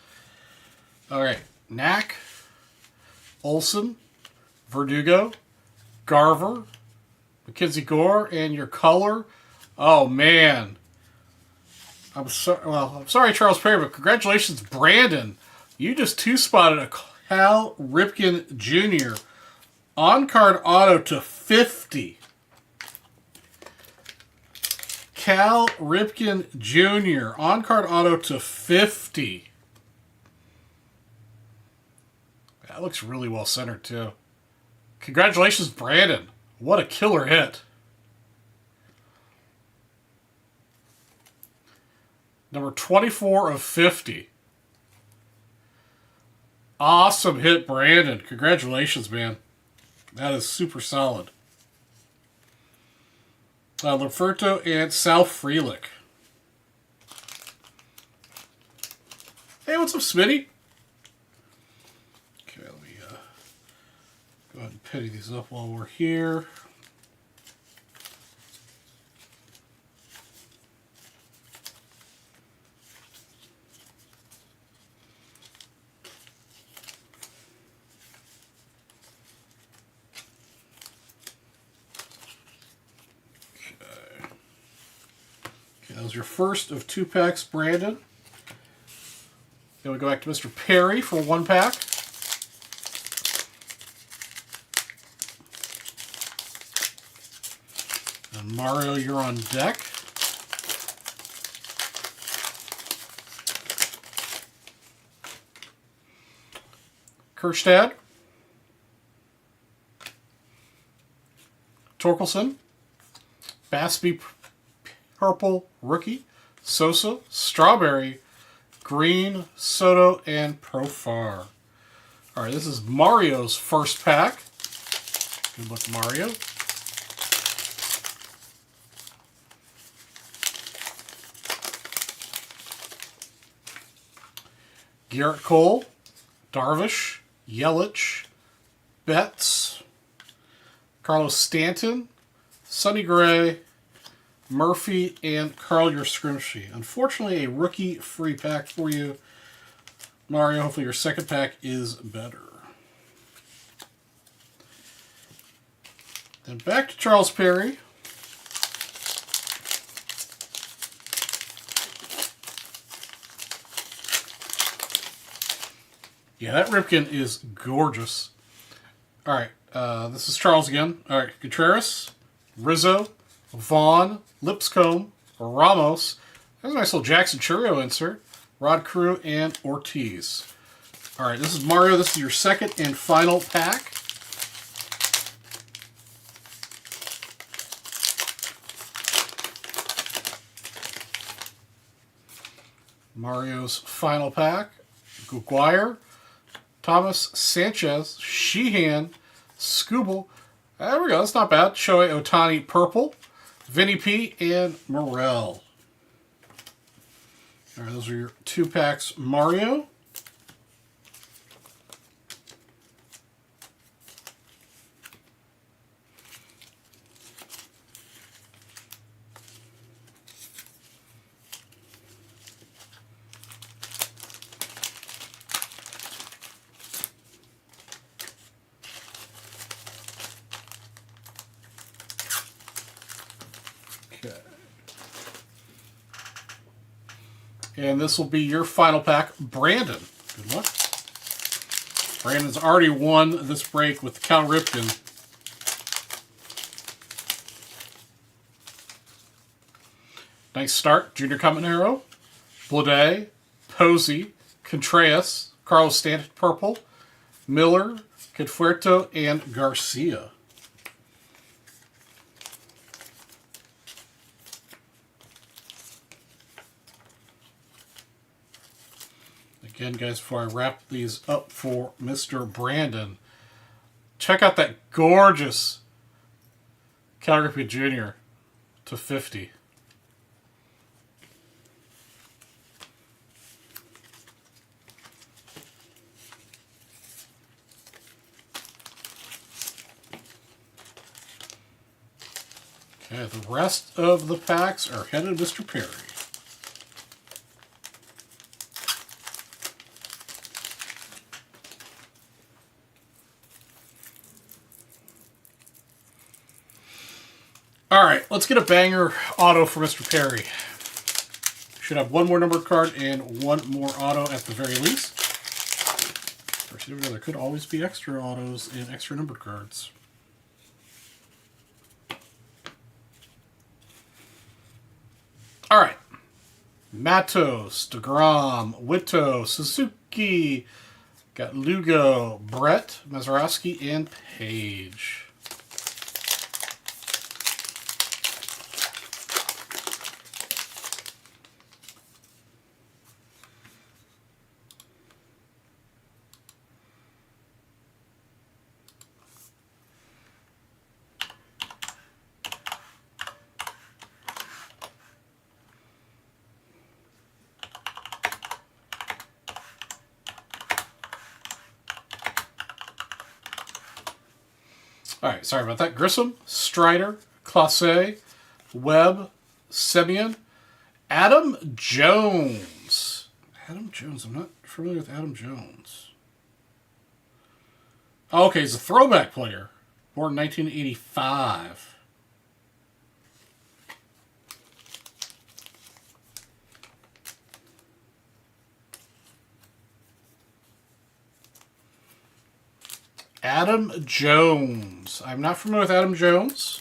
All right. Knack, Olson, Verdugo, Garver, Mackenzie Gore, and your color. Oh, man. I'm sorry, Charles Perry, but congratulations, Brandon. You just 2-spotted a Cal Ripken Jr. on-card auto to 50. Cal Ripken Jr. on-card auto to 50. That looks really well centered, too. Congratulations, Brandon. What a killer hit. Number 24 of 50. Awesome hit, Brandon. Congratulations, man. That is super solid. Leferto and Sal Frelick. Hey, what's up, Smitty? Okay, let me go ahead and penny these up while we're here. That was your first of 2 packs, Brandon. Then we go back to Mr. Perry for 1 pack. And Mario, you're on deck. Kerstad. Torkelson. Bassby Purple Rookie, Sosa, Strawberry, Green, Soto, and Profar. All right, this is Mario's first pack. Good luck, Mario. Garrett Cole, Darvish, Yelich, Betts, Carlos Stanton, Sonny Gray, Murphy, and Carl Yastrzemski. Unfortunately, a rookie free pack for you. Mario, hopefully your second pack is better. Then back to Charles Perry. Yeah, that Ripken is gorgeous. All right, this is Charles again. All right, Contreras, Rizzo, Vaughn, Lipscomb, Ramos. There's a nice little Jackson Churio insert. Rod Carew and Ortiz. All right, this is Mario. This is your second and final pack. Mario's final pack. Guguire, Thomas, Sanchez, Sheehan, Scooble. There we go. That's not bad. Shohei Ohtani, purple. Vinny P. and Morel. All right, those are your 2 packs, Mario. Okay. And this will be your final pack, Brandon. Good luck. Brandon's already won this break with Cal Ripken. Nice start. Junior Caminero, Blade, Posey, Contreras, Carlos Stanton, purple, Miller, Conforto, and Garcia. Again, guys, before I wrap these up for Mr. Brandon, check out that gorgeous Cal Ripken Jr. /50. Okay, the rest of the packs are headed to Mr. Perry. All right, let's get a banger auto for Mr. Perry. Should have one more numbered card and one more auto at the very least. Of course, there could always be extra autos and extra numbered cards. All right. Matos, DeGrom, Witto, Suzuki. Got Lugo, Brett, Mazeroski, and Page. All right, sorry about that. Grissom, Strider, Classe, Webb, Semyon, Adam Jones. Adam Jones. I'm not familiar with Adam Jones. Oh, okay, he's a throwback player. Born in 1985. Adam Jones. I'm not familiar with Adam Jones.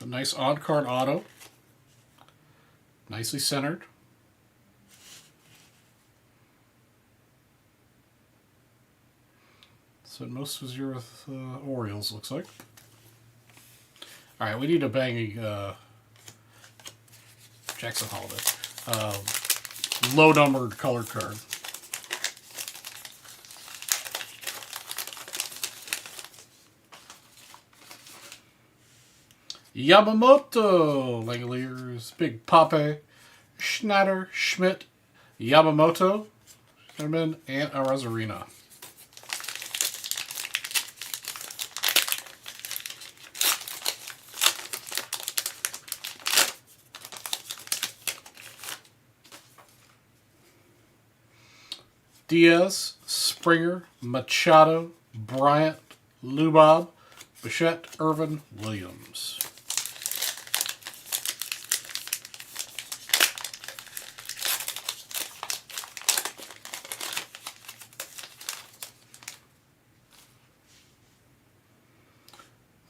A nice odd card auto. Nicely centered. So most was your with Orioles, looks like. All right, we need a banging Jackson Holiday. Low numbered colored card. Yamamoto, Langoliers, Big Pape, Schneider, Schmidt, Yamamoto, Sherman, and Arazarena. Diaz, Springer, Machado, Bryant, Lubob, Bichette, Irvin, Williams.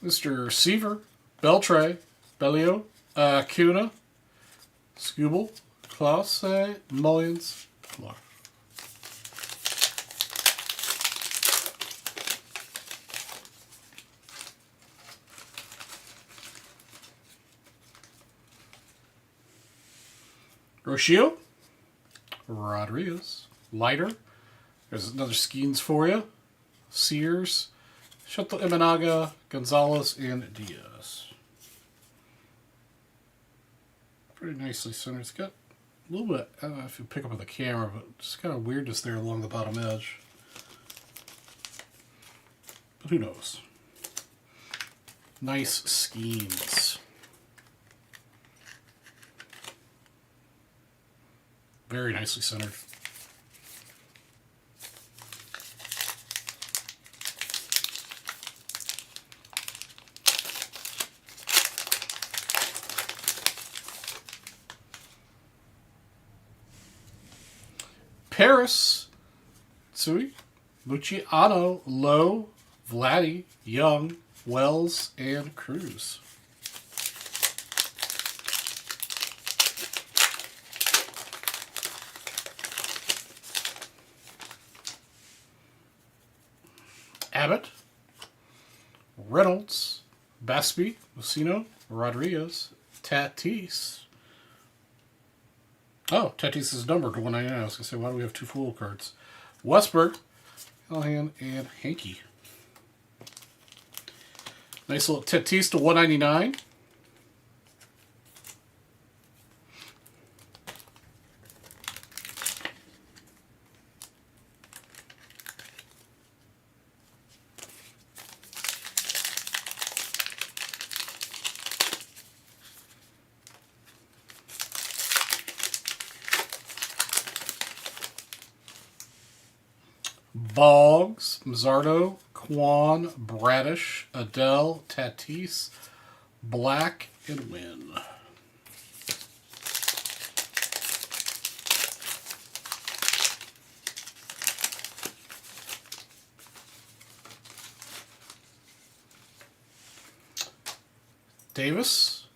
Mr. Seaver, Beltre, Bellio, Acuna, Skubal, Klaus, Mullins, Clark. Rocio, Rodriguez, Leiter. There's another Skeens for you. Sears, Shoto Imanaga, Gonzalez, and Diaz. Pretty nicely centered. It's got a little bit, I don't know if you pick up with the camera, but just kind of weirdness there along the bottom edge. But who knows? Nice Skeens. Very nicely centered. Paris, Tsui, Luciano, Lowe, Vladdy, Young, Wells, and Cruz. Abbott, Reynolds, Baspi, Lucino, Rodriguez, Tatis. Oh, Tatis is numbered to 199. I was going to say, why do we have two full cards? Westberg, Callahan, and Hankey. Nice little Tatis to 199. Boggs, Mazzardo, Quan, Bradish, Adele, Tatis, Black, and Wynn. Davis,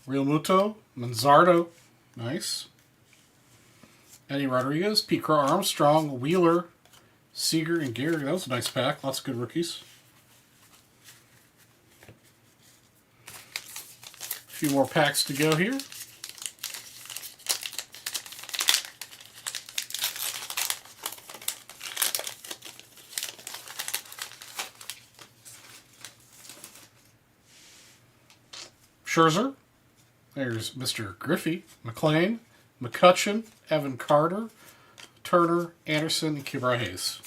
Real Muto, Manzardo, nice. Eddie Rodriguez, Pete Crow Armstrong, Wheeler, Seager, and Gary. That was a nice pack. Lots of good rookies. A few more packs to go here. Scherzer. There's Mr. Griffey, McClain, McCutcheon, Evan Carter, Turner, Anderson, and Kibra Hayes.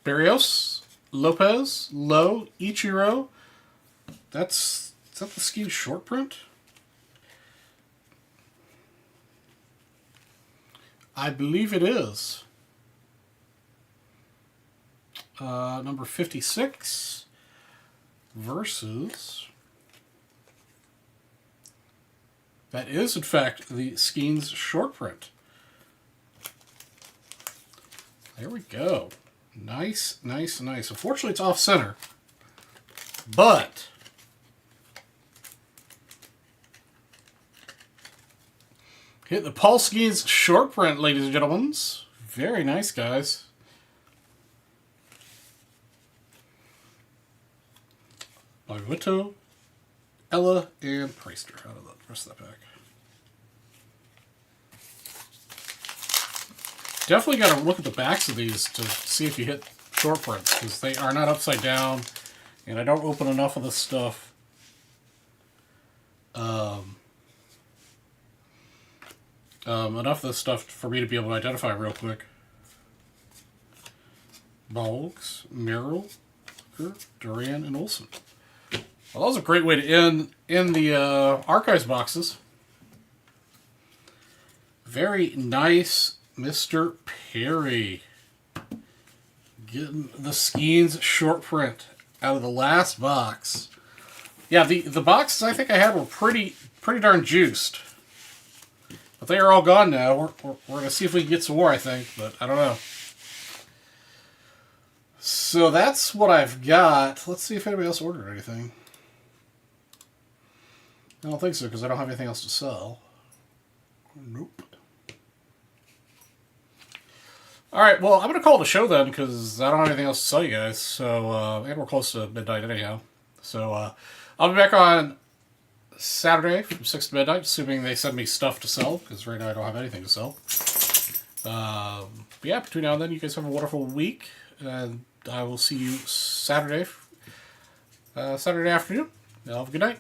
Barrios, Lopez, Lowe, Ichiro. Is that the Ski short print? I believe it is. Number 56 versus... That is, in fact, the Skeens short print. There we go. Nice, nice, nice. Unfortunately, it's off-center. But... hit the Paul Skeens short print, ladies and gentlemen. Very nice, guys. Vito, Ella, and Preister out of the rest of that pack. Definitely got to look at the backs of these to see if you hit short prints, because they are not upside down, and I don't open enough of this stuff. Enough of this stuff for me to be able to identify real quick. Boggs, Merrill, Duran, and Olsen. Well, that was a great way to end the archives boxes. Very nice, Mr. Perry. Getting the Skeens short print out of the last box. Yeah, the boxes I think I had were pretty darn juiced. But they are all gone now. We're going to see if we can get some more, I think. But I don't know. So that's what I've got. Let's see if anybody else ordered anything. I don't think so, because I don't have anything else to sell. Nope. Alright, well, I'm going to call it a show then, because I don't have anything else to sell you guys. So, and we're close to midnight anyhow. So, I'll be back on Saturday from 6 to midnight, assuming they send me stuff to sell, because right now I don't have anything to sell. But yeah, between now and then, you guys have a wonderful week, and I will see you Saturday afternoon. Have a good night.